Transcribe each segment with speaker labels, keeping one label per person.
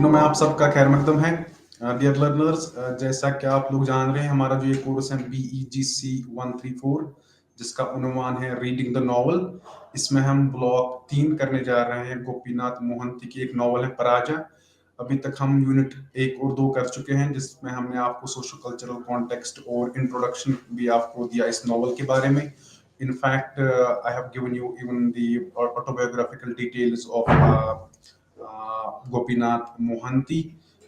Speaker 1: दिनों में आप सबका खैर मकदम है। डियर लर्नर्स, जैसा कि आप लोग जान रहे हैं, हमारा जो ये कोर्स है BEGC 134, जिसका उन्वान है रीडिंग द नॉवल। इसमें हम ब्लॉक 3 करने जा रहे हैं। गोपीनाथ मोहंती की एक नॉवल है पराजा। अभी तक हम यूनिट 1 और 2 कर चुके हैं, जिसमें हमने आपको सोशो कल्चरल कॉन्टेक्स्ट और इंट्रोडक्शन भी आपको दिया इस नॉवल के बारे में। In fact, I have given you even the autobiographical details of Gopinath Mohanty.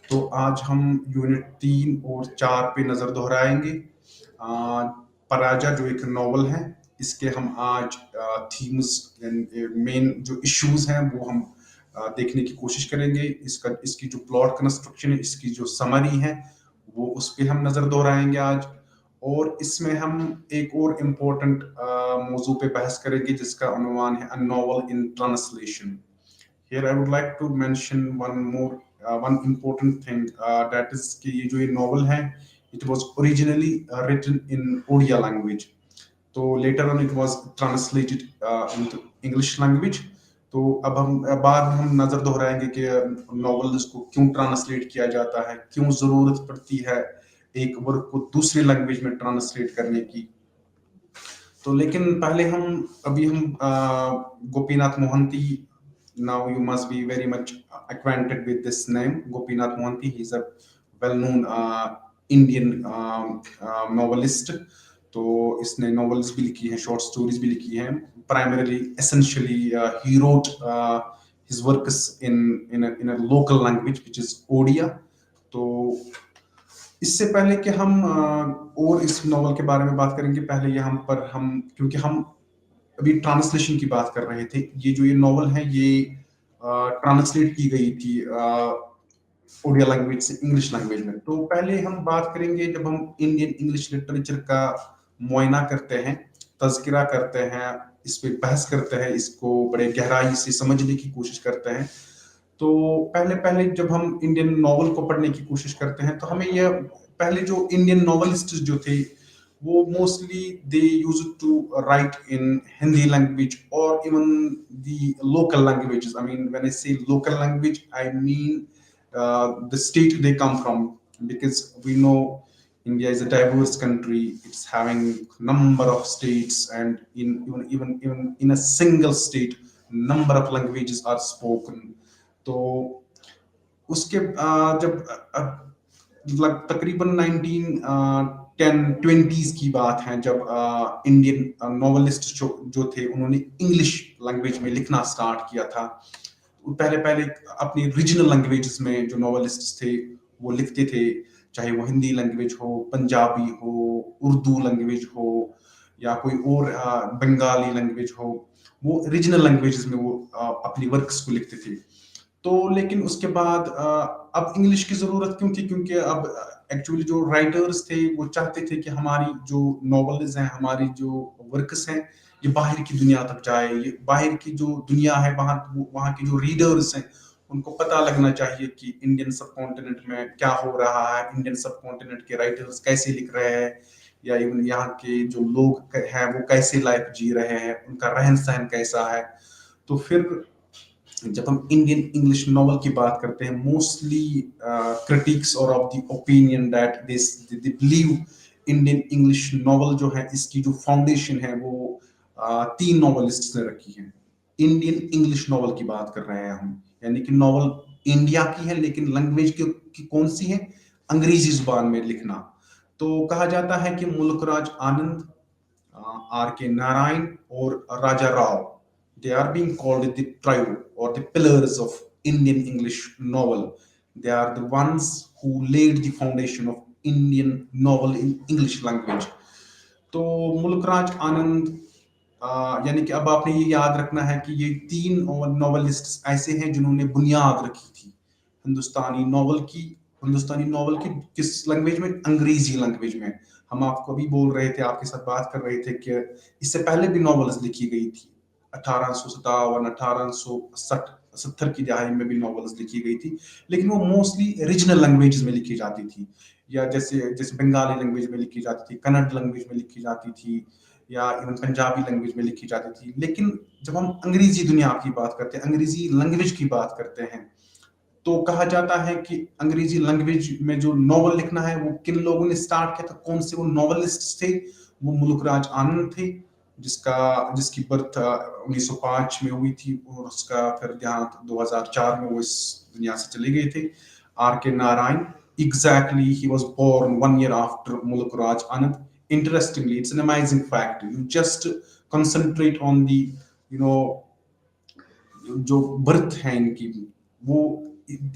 Speaker 1: तो आज हम यूनिट 3 और 4 पे नजर दोहराएंगे। पराजा जो एक नॉवल है, इसके हम आज थीम्स, मेन जो इश्यूज हैं वो हम देखने की कोशिश करेंगे। इसकी जो प्लॉट कंस्ट्रक्शन है, इसकी जो समरी है, वो उस पे हम नजर दोहराएंगे आज। और इसमें हम एक और इम्पोर्टेंट मौजू पे बहस करेंगे, जिसका अनुमान है a novel in translation. Here I would like to mention one important thing, that is कि ये जो ये novel है, it was originally written in Odia language. तो later on it was translated into English language. तो अब हम बाद में हम नजर दोहराएंगे कि नॉवल को क्यों ट्रांसलेट किया जाता है, क्यों जरूरत पड़ती है एक वर्क को दूसरी लैंग्वेज में ट्रांसलेट करने की। तो लेकिन पहले हम Gopinath Mohanty, now you must be very much acquainted with this name, Gopinath Mohanty. He's a well-known Indian novelist. तो इसने novels भी लिखी हैं, short stories भी लिखी हैं। Primarily, essentially, he wrote his works in a local language, which is Odia. तो इससे पहले कि हम और इस नॉवल के बारे में बात करेंगे, पहले क्योंकि हम अभी ट्रांसलेशन की बात कर रहे थे, ये जो ये नॉवल है ये ट्रांसलेट की गई थी ओडिया लैंग्वेज से इंग्लिश लैंग्वेज में। तो पहले हम बात करेंगे, जब हम इंडियन इंग्लिश लिटरेचर का मुआयना करते हैं, तज़किरा करते हैं, इस पे बहस करते हैं, इसको बड़े गहराई से समझने की कोशिश करते हैं, तो पहले जब हम इंडियन नॉवल को पढ़ने की कोशिश करते हैं, तो हमें यह पहले जो इंडियन नॉवलिस्ट जो थे, वो mostly they use to write in Hindi language और even the local languages. I mean when I say local language, I mean the state they come from, because we know India is a diverse country. It's having number of states, and even in a single state, number of languages are spoken. तो उसके जब तकरीबन 1910-20s की बात है, जब Indian novelist जो थे, उन्होंने इंग्लिश लैंग्वेज में लिखना स्टार्ट किया था। पहले अपनी रीजनल लैंग्वेजेस में जो नॉवलिस्ट थे वो लिखते थे, चाहे वो हिंदी लैंग्वेज हो, पंजाबी हो, उर्दू लैंग्वेज हो, या कोई और बंगाली लैंग्वेज हो, वो रीजनल लैंग्वेजेस में वो अपनी वर्क्स को लिखते थे। तो लेकिन उसके बाद अब इंग्लिश की जरूरत क्यों थी? क्योंकि अब एक्चुअली जो राइटर्स थे वो चाहते थे कि हमारी जो नॉवेल्स हैं, हमारी जो वर्क्स हैं, ये बाहर की दुनिया तक जाए। ये बाहर की जो दुनिया है, वहाँ के जो रीडर्स हैं, उनको पता लगना चाहिए कि इंडियन सब कॉन्टिनेंट में क्या हो रहा है, इंडियन सब कॉन्टिनेंट के राइटर्स कैसे लिख रहे हैं, या इवन यहाँ के जो लोग हैं वो कैसे लाइफ जी रहे हैं, उनका रहन सहन कैसा है। तो फिर जब हम इंडियन इंग्लिश नॉवल की बात करते हैं, मोस्टली क्रिटिक्स और of the opinion that they believe Indian English novel जो है, इसकी जो फाउंडेशन है वो 3 नॉवलिस्ट्स ने रखी है। इंडियन इंग्लिश नॉवल की बात कर रहे हैं हम, यानी कि नॉवल इंडिया की है, लेकिन लैंग्वेज की कौन सी है? अंग्रेजी जुबान में लिखना। तो कहा जाता है कि मुल्कराज आनंद, R.K. नारायण और राजा Rao, they are being called the trio or the pillars of Indian English novel. They are the ones who laid the foundation of Indian novel in English language. तो मुल्कराज आनंद, यानी कि अब आपने ये याद रखना है कि ये 3 नॉवलिस्ट्स ऐसे हैं जिन्होंने बुनियाद रखी थी हिंदुस्तानी नॉवल की किस लैंग्वेज में? अंग्रेजी लैंग्वेज में। हम आपको अभी बोल रहे थे, आपके साथ बात कर रहे थे कि इससे पहले भी नॉवेल्स लिखी गई थी। 1857, 1870 की दहाई में भी नॉवेल्स लिखी गई थी, लेकिन वो मोस्टली रीजनल लैंग्वेजेस में लिखी जाती थी, या जैसे बंगाली लैंग्वेज में लिखी जाती थी, कन्नड़ लैंग्वेज में लिखी जाती थी, या इवन पंजाबी लैंग्वेज में लिखी जाती थी। लेकिन जब हम अंग्रेजी दुनिया की बात करते हैं, अंग्रेजी लैंग्वेज की बात करते हैं, तो कहा जाता है कि अंग्रेजी लैंग्वेज में जो नॉवल लिखना है वो किन लोगों ने स्टार्ट किया था, कौन से वो नॉवेलिस्ट थे। वो मुल्कराज आनंद थे, जिसकी बर्थ 1905 में हुई थी और उसका फिर देहांत 2004 में वो इस दुनिया से चले गए थे। आर के Narayan, exactly, he was born 1 year after Muluk Raj Anand. Interestingly, it's an amazing fact. You just concentrate on the, you know, जो बर्थ है इनकी, वो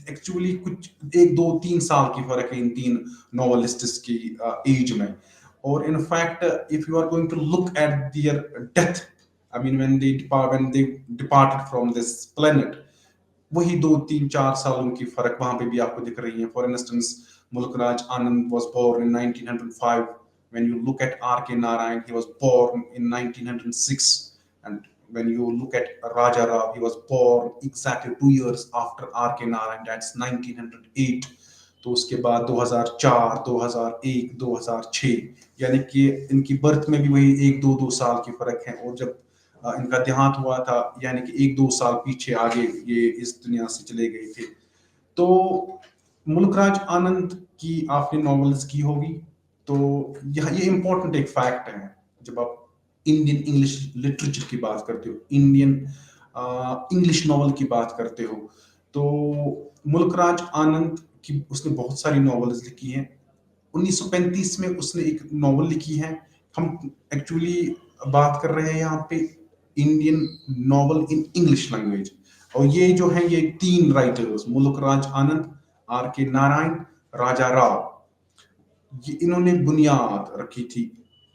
Speaker 1: एक्चुअली कुछ 1 2 3 साल की फर्क है इन तीन नॉवलिस्ट्स की एज में। और in fact if you are going to look at their death, I mean when they departed from this planet, वही 2 3 4 सालों की फर्क वहां पे भी आपको दिख रही है। For instance, Mulkraj Anand was born in 1905। when you look at R.K. Narayan, he was born in 1906, and when you look at Raja Rao, he was born exactly 2 years after R.K. Narayan, that's 1908। तो उसके बाद 2004, 2001, 2006, यानी कि इनकी birth में भी वही 1 2 2 साल की फर्क है। और जब इनका देहांत हुआ था, यानी कि 1 2 साल पीछे आगे ये इस दुनिया से चले गए थे। तो मुल्कराज आनंद की आपने नॉवेल्स की होगी, तो ये इम्पोर्टेंट एक फैक्ट है। जब आप इंडियन इंग्लिश लिटरेचर की बात करते हो, इंडियन इंग्लिश नॉवल की बात करते हो, तो मुल्कराज आनंद की उसने बहुत सारी नॉवेल्स लिखी हैं। 1935 में उसने एक नॉवल लिखी है। हम एक्चुअली बात कर रहे हैं यहाँ पे Indian novel in English language. और ये जो है, ये 3 राइटर्स, मुल्कराज आनंद, आर के नारायण, राजा राव, ये इन्होंने बुनियाद रखी थी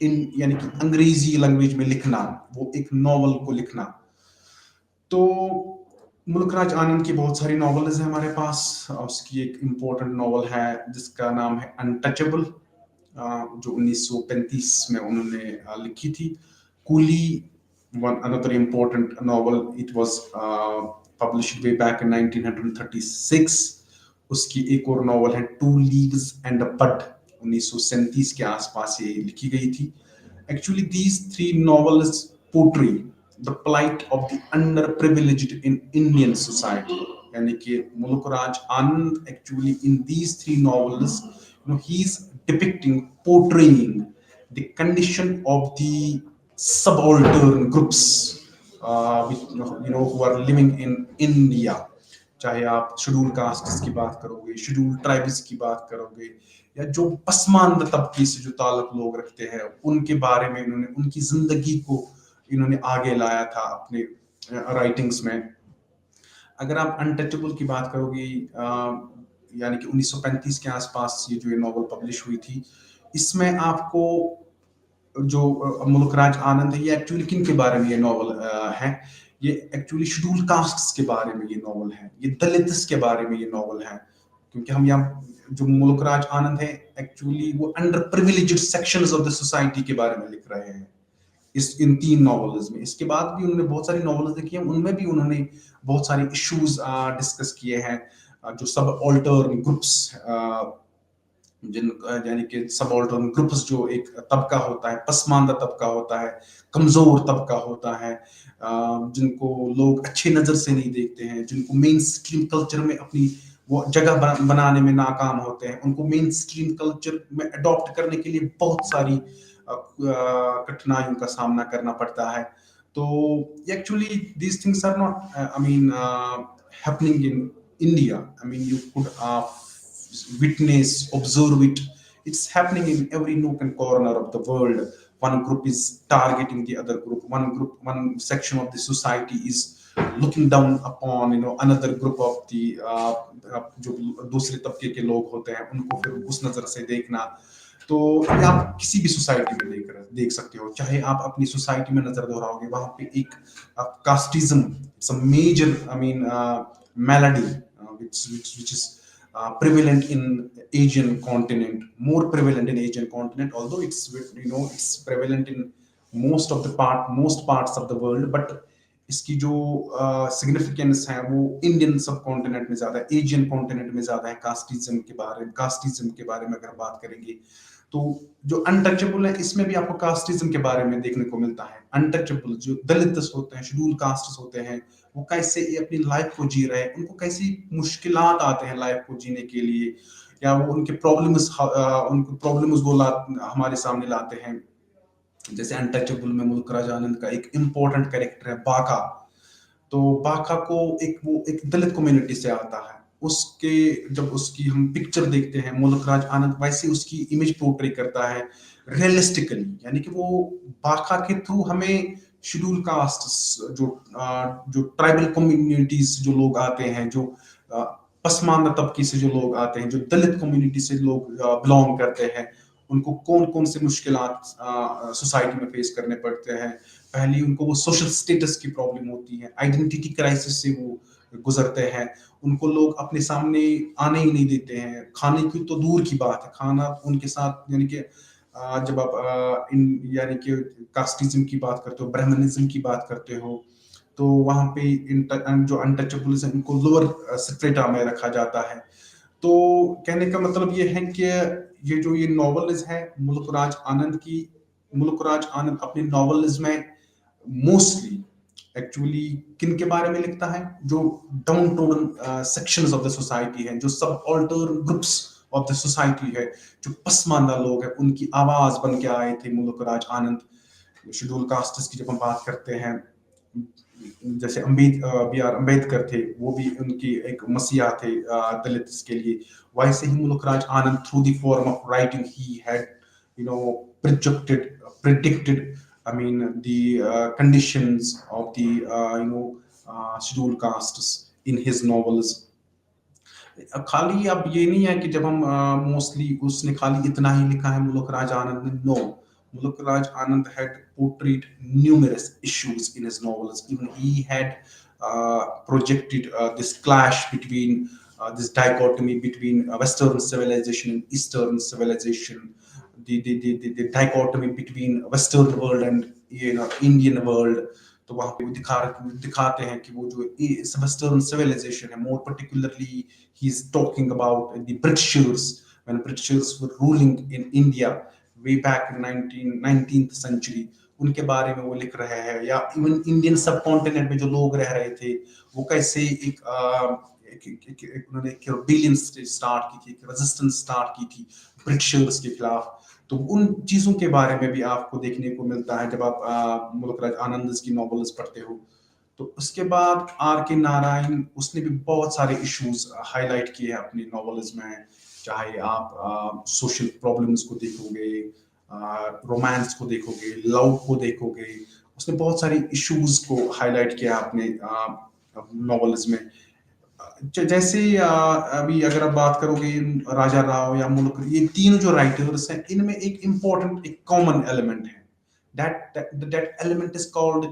Speaker 1: इन, यानी कि अंग्रेजी लैंग्वेज में लिखना, वो एक नॉवल को लिखना। तो मुल्कराज आनंद की बहुत सारी नॉवेल्स हैं हमारे पास। उसकी एक इम्पोर्टेंट नॉवल है जिसका नाम है अनटचेबल, जो 1935 में उन्होंने लिखी थी। Coolie, one another important novel, it was published way back in 1936। उसकी एक और नॉवल है टू लीव्स एंड अ बड, 1937 के आसपास ये लिखी गई थी। Actually these 3 novels portray the plight of the underprivileged in Indian society। यानी कि Mulk Raj Anand actually in these 3 novels, he is depicting, portraying the condition of the subaltern groups, which, who are living in India। चाहे आप schedule caste की बात करोगे, schedule tribes की बात करोगे, या जो पसमानदा तबके से जो ताल्लुक लोग रखते हैं, उनके बारे में इन्होंने, उनकी जिंदगी को इन्होंने आगे लाया था अपने राइटिंग्स में। अगर आप अनटचेबल की बात करोगे, यानी कि 1935 के आसपास ये जो ये नॉवल पब्लिश हुई थी, इसमें आपको जो मुल्कराज आनंद है, ये एक्चुअली किन के बारे में ये नॉवल है? ये एक्चुअली शेड्यूल कास्ट्स के बारे में ये नॉवल है, ये दलित्स के बारे में ये नॉवल है। क्योंकि हम यहाँ जो मुल्कराज आनंद है, एक्चुअली वो under privileged sections of the society के बारे में लिख रहे हैं इन 3 नॉवेल्स में। इसके बाद भी उन्होंने बहुत सारी नॉवेल्स लिखी हैं, उनमें भी उन्होंने बहुत सारे इश्यूज डिस्कस किए हैं। जो सब ऑल्टर्न ग्रुप्स, जिन, यानी कि सबऑल्टर्न ग्रुप्स, जो एक तबका होता है, पसमानदा तबका होता है, कमजोर तबका होता है, जिनको लोग अच्छी नजर से नहीं देखते हैं, जिनको मेन स्ट्रीम कल्चर में अपनी वो जगह बनाने में नाकाम होते हैं, उनको मेन स्ट्रीम कल्चर में अडॉप्ट करने के लिए बहुत सारी कठिनाइयों का सामना करना पड़ता है। तो actually these things are not, I mean, happening in India. I mean, you could witness, observe it. It's happening in every nook and corner of the world. One group is targeting the other group. One section of the society is looking down upon, another group of the जो दूसरे तबके के लोग होते हैं, उनको फिर उस नजर से देखना। तो ये आप किसी भी सोसाइटी में देख सकते हो। चाहे आप अपनी सोसाइटी में नजर दोहराओगे, वहां पे एक casteism, it's a major, I mean, malady, which is prevalent in Asian continent, more prevalent in Asian continent, although it's prevalent in most parts of the world, but इसकी जो सिग्निफिकेंस है वो इंडियन सब कॉन्टिनेंट में ज्यादा है, Asian continent में ज्यादा है। कास्टिज्म के बारे में अगर बात करेंगे, तो जो अनटचेबल है, इसमें भी आपको कास्टिज्म के बारे में देखने को मिलता है। अनटचेबल जो दलित होते हैं, शेड्यूल कास्ट होते हैं, वो कैसे ये अपनी लाइफ को जी रहे हैं, उनको कैसी मुश्किलात आते हैं लाइफ को जीने के लिए, या वो उनको प्रॉब्लम्स वो हमारे सामने लाते हैं। जैसे अनटचेबल में मुल्क राज आनंद का एक इम्पोर्टेंट कैरेक्टर है बाका। तो बाका को एक दलित कम्युनिटी से आता है। उसके जब उसकी हम पिक्चर देखते हैं, मुल्क राज आनंद वैसे उसकी इमेज पोर्ट्रे करता है रियलिस्टिकली, यानी कि वो बाका के थ्रू हमें शेड्यूल कास्ट, जो ट्राइबल कम्युनिटीज जो लोग आते हैं, जो अ, पसमानदा तबके से जो लोग आते हैं, जो दलित कम्युनिटी से लोग बिलोंग करते हैं, उनको कौन कौन से मुश्किलात सोसाइटी में फेस करने पड़ते हैं। पहली उनको वो सोशल स्टेटस की प्रॉब्लम होती है, आइडेंटिटी क्राइसिस से वो गुजरते हैं। उनको लोग अपने सामने आने ही नहीं देते हैं, खाने की तो दूर की बात है, खाना उनके साथ, यानी कि जब आप यानी कि कास्टिज्म की बात करते हो, ब्राह्मणिज्म की बात करते हो, तो वहाँ पे जो अनटचेबल्स है उनको लोअर स्ट्रेटा में रखा जाता है। तो कहने का मतलब ये है कि ये नॉवेल्स है मुल्क राज आनंद अपने नॉवेल्स में मोस्टली एक्चुअली किन के बारे में लिखता है, जो downtrodden sections of the society है, जो subaltern groups of the society है, जो पसमानदा लोग हैं, उनकी आवाज बन के आए थे मुल्क राज आनंद। शेड्यूल कास्ट्स की जब हम बात करते हैं, जैसे बी आर अम्बेडकर थे, वो भी उनकी एक मसीहा थे दलित के लिए। वैसे ही Mulk Raj Anand through the form of writing ही had projected predicted, I mean, the conditions of the scheduled castes in his novels. खाली अब ये नहीं है कि जब हम मोस्टली उसने खाली इतना ही लिखा है मुल्क राज आनंद ने, नो, मुल्क राज आनंद had portrayed numerous issues in his novels. Even he had projected this clash between this dichotomy between Western civilization and Eastern civilization, the dichotomy between Western world and Indian world. तो वहाँ पे वो दिखाते हैं कि वो जो वेस्टर्न सिविलाइजेशन है, मोर particularly he is talking about the Britishers, when Britishers were ruling in India way back in 19th century, उनके बारे में वो लिख रहे हैं। या इवन इंडियन सब कॉन्टिनेंट में जो लोग रह रहे थे, वो कैसे उन्होंने एक रिबेलियन स्टार्ट की थी, एक रेजिस्टेंस स्टार्ट की थी ब्रिटिशर्स के खिलाफ। तो उन चीजों के बारे में भी आपको देखने को मिलता है जब आप मुल्क राज आनंद की नॉवेल्स पढ़ते हो। तो उसके बाद आर के नारायण, उसने भी बहुत सारे इश्यूज हाईलाइट किए हैं अपनी नॉवेल्स में। चाहे आप सोशल प्रॉब्लम्स को देखोगे, रोमांस को देखोगे, लव को देखोगे, उसने बहुत सारे इश्यूज को हाईलाइट किया अपने नॉवेल्स में। जैसे अभी अगर आप बात करोगे राजा राव या मुल्क, ये तीन जो राइटर्स हैं, इनमें एक इम्पोर्टेंट एक कॉमन एलिमेंट है। that element is called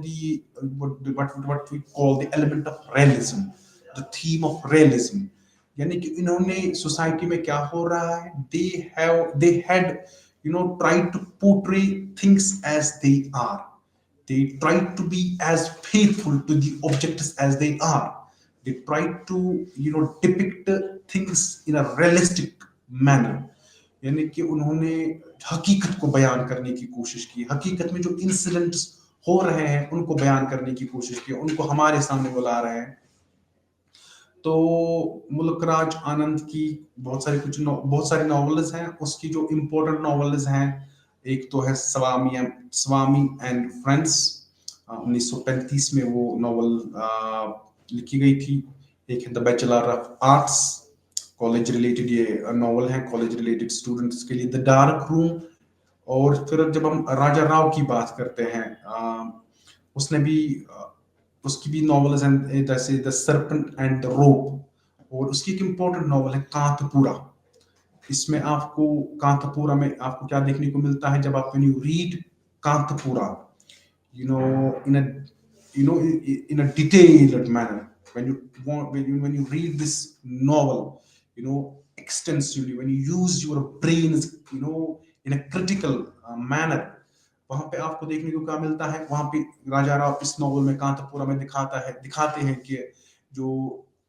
Speaker 1: what we call the element of realism, the theme of realism। यानी कि इन्होंने सोसाइटी में क्या हो रहा है, they had tried to portray things as they are, they tried to be as faithful to the objects as they are, they tried to depict things in a realistic manner। यानी कि उन्होंने हकीकत को बयान करने की कोशिश की, हकीकत में जो इंसिडेंट्स हो रहे हैं उनको बयान करने की कोशिश की, उनको हमारे सामने बुला रहे हैं। तो मुल्क राज आनंद की बहुत सारी नॉवेल्स हैं। उसकी जो इम्पोर्टेंट नॉवेल्स हैं, एक तो है स्वामी एंड फ्रेंड्स, 1935 में वो नॉवल लिखी गई थी। एक है the bachelor of arts, college related ये नॉवल है, कॉलेज रिलेटेड स्टूडेंट्स के लिए। The dark room. और फिर जब हम राजा राव की बात करते हैं, उसने भी उसकी भी नॉवेल्स हैं, जैसे the serpent and the rope. और उसकी एक इम्पोर्टेंट नॉवल है कांतपुरा। इसमें आपको कांतपुरा में आपको क्या देखने को मिलता है, जब आप when you read Kanthapura, you know in a in a detailed manner, when you read this novel extensively, when you use your brains in a critical manner, वहां पे आपको देखने को क्या मिलता है। वहां पे राजा राव इस नॉवल में कांतपुरा में दिखाते हैं कि जो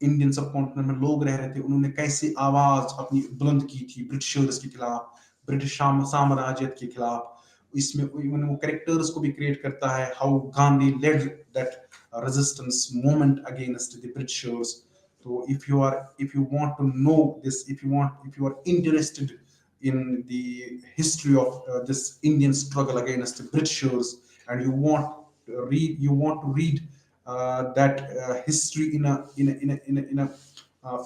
Speaker 1: इंडियन सब कॉन्टिनेंट में लोग रह रहे थे, उन्होंने कैसे आवाज अपनी बुलंद की थी ब्रिटिशर्स के खिलाफ, ब्रिटिश साम्राज्य के खिलाफ। इसमें इवन वो कैरेक्टर्स को भी क्रिएट करता है, how Gandhi led that resistance movement against the Britishers. तो if you want to know this, if you are interested in the history of this Indian struggle against the Britishers, and you want to read that history in a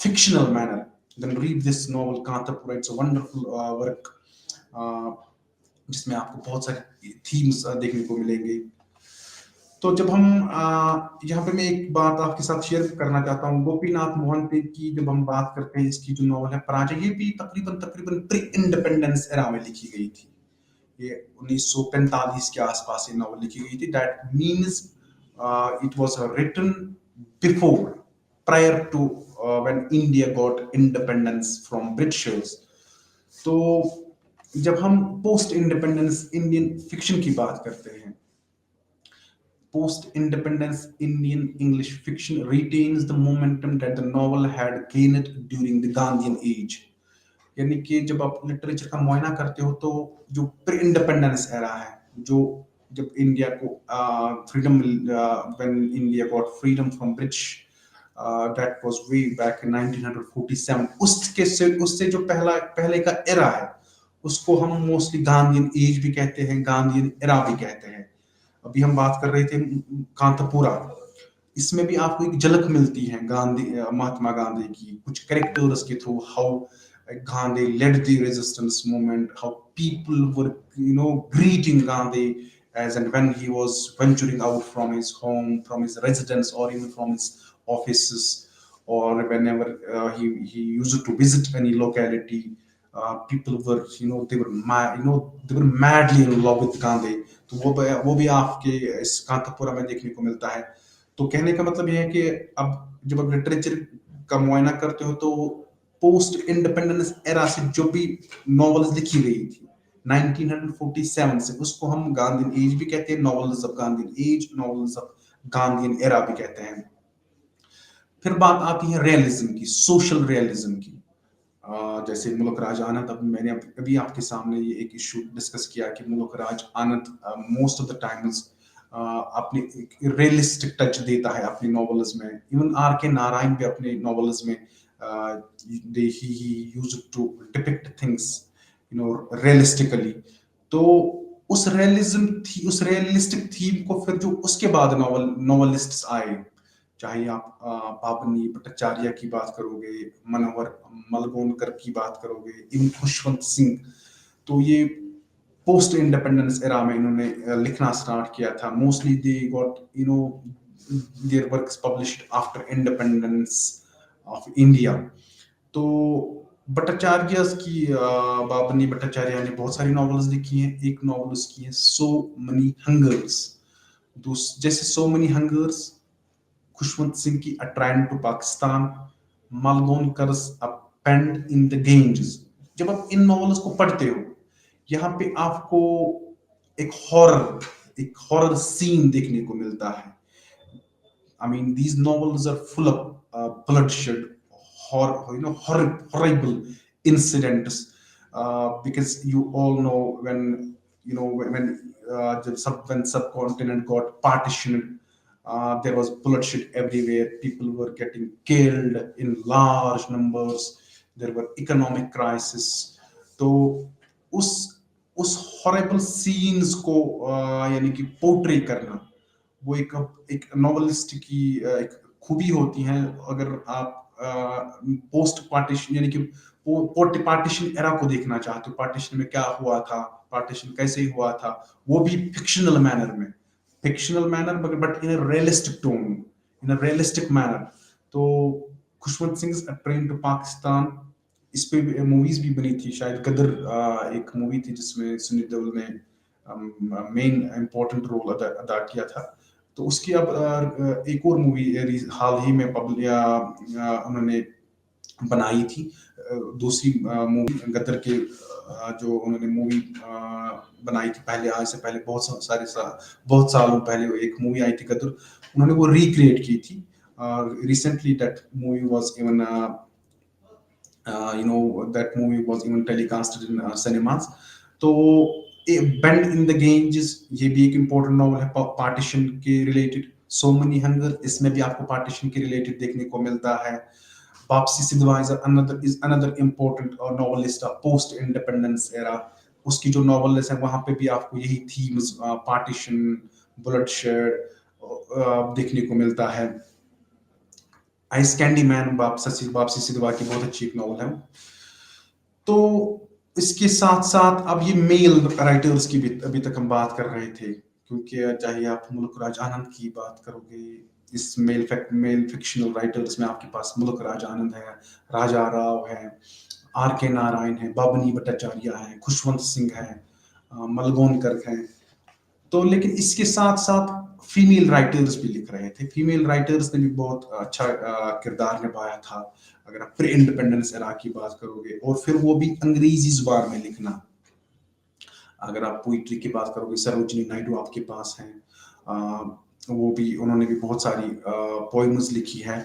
Speaker 1: fictional manner, then read this novel Kantapura. It's a wonderful work, uh, जिसमें आपको बहुत सारे themes देखने को मिलेंगे। तो जब हम यहाँ पे मैं एक बात आपके साथ शेयर करना चाहता हूँ, गोपीनाथ मोहंती की जब हम बात करते हैं, इसकी जो नॉवल है पराजय, ये भी तकरीबन तकरीबन प्री इंडिपेंडेंस एरा में लिखी गई थी। ये 1945 के आसपास ये नॉवल लिखी गई थी। That means it was written before, prior to when India got independence from Britishers. तो जब हम पोस्ट इंडिपेंडेंस इंडियन फिक्शन की बात करते हैं, post-independence Indian English fiction retains the momentum that the novel had gained during the Gandhian age। यानी कि जब आप लिटरेचर का मुआयना करते हो तो जो प्री इंडिपेंडेंस एरा है, जो जब इंडिया को freedom, when India got freedom from British, that was way back इन 1947, उससे जो पहले का एरा है, उसको हम मोस्टली गांधीयन एज भी कहते हैं, गांधीयन एरा भी कहते हैं। अभी हम बात कर रहे थे कांतापुरा, इसमें भी आपको एक झलक मिलती है महात्मा गांधी की कुछ कैरेक्टर्स के through, how Gandhi led the resistance movement, how people were, greeting Gandhi as and when he was venturing out from his home, from his residence, or even from his offices, or whenever he used to visit any locality. People were, they were madly in love with Gandhi। तो वो भी आपके इस कांतापुरा में देखने को मिलता है। तो कहने का मतलब ये है कि अब जब आप लिटरेचर का मुआयना करते हो तो पोस्ट इंडिपेंडेंस एरा से जो भी नॉवेल्स लिखी गई थी 1947 से, उसको हम गांधीयन एज भी कहते हैं, novels of Gandhian age, novels of Gandhian era भी कहते हैं। फिर बात आती है रियलिज्म की, सोशल रियलिज्म की। जैसे मुल्क राज आनंद, अब मैंने अभी आपके सामने ये एक इशू डिस्कस किया कि मुल्क राज आनंद मोस्ट ऑफ द टाइम्स अपनी रियलिस्टिक टच देता है अपनी नॉवेल्स में। इवन आर के नारायण भी अपने नॉवेल्स में he used to depict things, realistically। तो उस रियलिस्टिक थीम को फिर जो उसके बाद नॉवेलिस्ट्स आए, चाहे आप पावनी भट्टाचार्य की बात करोगे, मनोहर मलगोनकर की बात करोगे, इवन खुशवंत सिंह, तो ये पोस्ट इंडिपेंडेंस एरा में इन्होंने लिखना स्टार्ट किया था। Mostly they got there works published after independence of India. तो भट्टाचार्य की बाबनी भट्टाचार्य ने बहुत सारी नॉवेल्स लिखी हैं। एक नॉवेल उसकी है सो मनी हंगर्स। जैसे so many hungers, Khushwant Singh की a train to Pakistan, Malgonkar's a pen in the Ganges. जब आप इन नॉवेल्स को पढ़ते हो, यहाँ पे आपको एक हॉरर सीन देखने को मिलता है। I mean, these novels are full of bloodshed, horrible incidents, because you all know when subcontinent got partitioned, there was bloodshed everywhere. People were getting killed in large numbers. There were economic crisis। तो उस horrible scenes को यानी कि portray करना, वो एक novelist की एक खूबी होती है। अगर आप पोस्ट पार्टीशन यानी कि पार्टीशन एरा को देखना चाहते हो, पार्टीशन में क्या हुआ था, पार्टीशन कैसे हुआ था, वो भी fictional manner but in a realistic tone, in a realistic manner. तो खुशवंत सिंह ट्रेन टू पाकिस्तान, इस पे मूवीज भी बनी थी, शायद गदर एक मूवी थी जिसमें सुनील देओल ने मेन इंपॉर्टेंट रोल अदा किया था। तो उसकी अब एक और मूवी हाल ही में उन्होंने बनाई थी, दूसरी मूवी गदर के जो उन्होंने मूवी बनाई थी पहले, आज से पहले बहुत सालों पहले एक मूवी आई थी गदर, उन्होंने वो रिक्रिएट की थी recently. That movie was even That movie was even telecasted in cinemas. तो बेंड इन द गेंजेस ये भी एक इम्पोर्टेंट नॉवल है पार्टीशन के रिलेटेड. सो मनी हंगर इसमें भी आपको पार्टीशन के रिलेटेड देखने को मिलता है. Bapsi Sidhwa is another important novelist post independence era. उसकी जो नॉवल्स है वहां पे भी आपको यही थीम्स पार्टीशन ब्लड शेड देखने को मिलता है. आइस कैंडी मैन वापसी सिद्धवा की बहुत अच्छी एक नॉवल है. तो इसके साथ साथ अब ये मेल राइटर्स की भी अभी तक हम बात कर रहे थे, क्योंकि चाहे आप मुल्क राज आनंद की बात करोगे, इस मेल फिक्शनल राइटर्स में आपके पास मुल्क राज आनंद है, राजा राव है, आर के नारायण है, बाबनी भट्टाचार्य है, खुशवंत सिंह है, मलगोन कर्क है. तो लेकिन इसके साथ साथ फीमेल राइटर्स भी लिख रहे थे. फीमेल राइटर्स ने भी बहुत अच्छा किरदार निभाया था. अगर आप प्री इंडिपेंडेंस एरा की बात करोगे, और फिर वो भी अंग्रेजी जुबान में लिखना. अगर आप पोइट्री की बात करोगे, सरोजिनी नायडू आपके पास हैं, वो भी उन्होंने भी बहुत सारी पोएम्स लिखी है.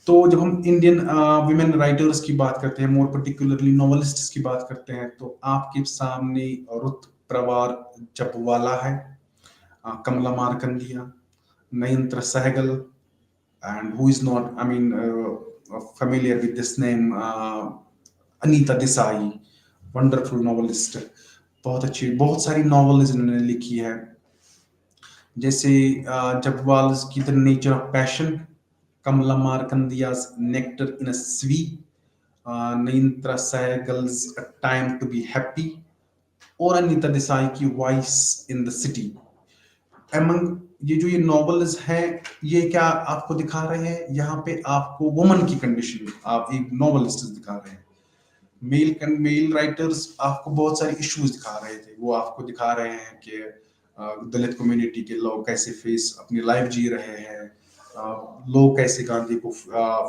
Speaker 1: तो जब हम इंडियन विमेन राइटर्स की बात करते हैं, मोर पर्टिकुलरली नॉवलिस्ट्स की बात करते हैं, तो आपके सामने रुत प्रवार जपवाला है, Kamala Markandia, Nayantra Sahgal, and who is not, familiar with this name, Anita Desai, wonderful novelist. बहुत अच्छी बहुत सारी नॉवेल्स इन्होंने लिखी है, जैसे जबवाल्स की the nature of passion, Kamala Markandaya's nectar in a sieve, Nayantara Sahgal's a time to be happy, और अनीता देसाई की voice in the city. Among ये नॉवेल्स हैं, ये क्या आपको दिखा रहे हैं, यहाँ पे आपको वुमन की कंडीशन आप एक नॉवेलिस्ट दिखा रहे हैं. मेल राइटर्स आपको बहुत सारे इश्यूज दिखा रहे थे. वो आपको दिखा रहे हैं कि दलित कम्युनिटी के लोग कैसे फेस अपनी लाइफ जी रहे हैं, लोग कैसे गांधी को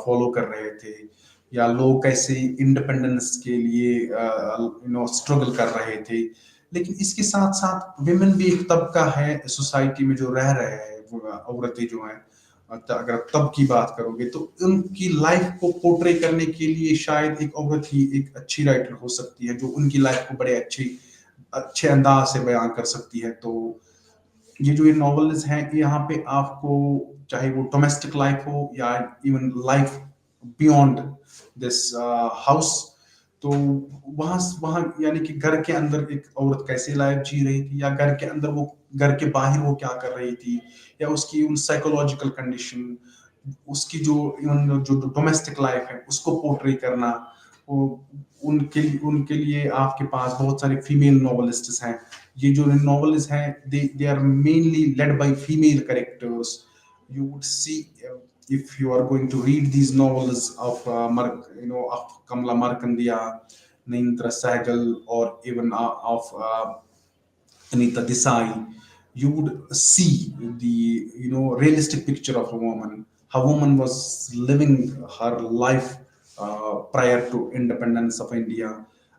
Speaker 1: फॉलो कर रहे थे, या लोग कैसे इंडिपेंडेंस के लिए स्ट्रगल कर रहे थे. लेकिन इसके साथ साथ विमेन भी एक तबका है सोसाइटी में जो रह रहे हैं, औरतें जो हैं, अगर तब की बात करोगे तो उनकी लाइफ को पोर्ट्रे करने के लिए शायद एक औरत ही एक अच्छी राइटर हो सकती है, जो उनकी लाइफ को बड़े अच्छे अंदाज से बयान कर सकती है. तो ये नॉवेल्स हैं, यहाँ पे आपको चाहे वो डोमेस्टिक लाइफ हो या even life beyond this house, तो वहां वहां यानी कि घर के अंदर एक औरत कैसे लाइफ जी रही थी, या घर के अंदर वो घर के बाहर वो क्या कर रही थी, या उसकी उन साइकोलॉजिकल कंडीशन, उसकी जो डोमेस्टिक लाइफ है उसको पोर्ट्रे करना. वो उनके लिए आपके पास बहुत सारे फीमेल नॉवेलिस्ट्स हैं. ये जो नॉवेल्स हैं, they are mainly led by female characters. You would see, if you are going to read these novels of of Kamala Markandia, Naindra Sahgal, or even of Anita Desai, you would see the realistic picture of a woman, how woman was living her life prior to independence of India.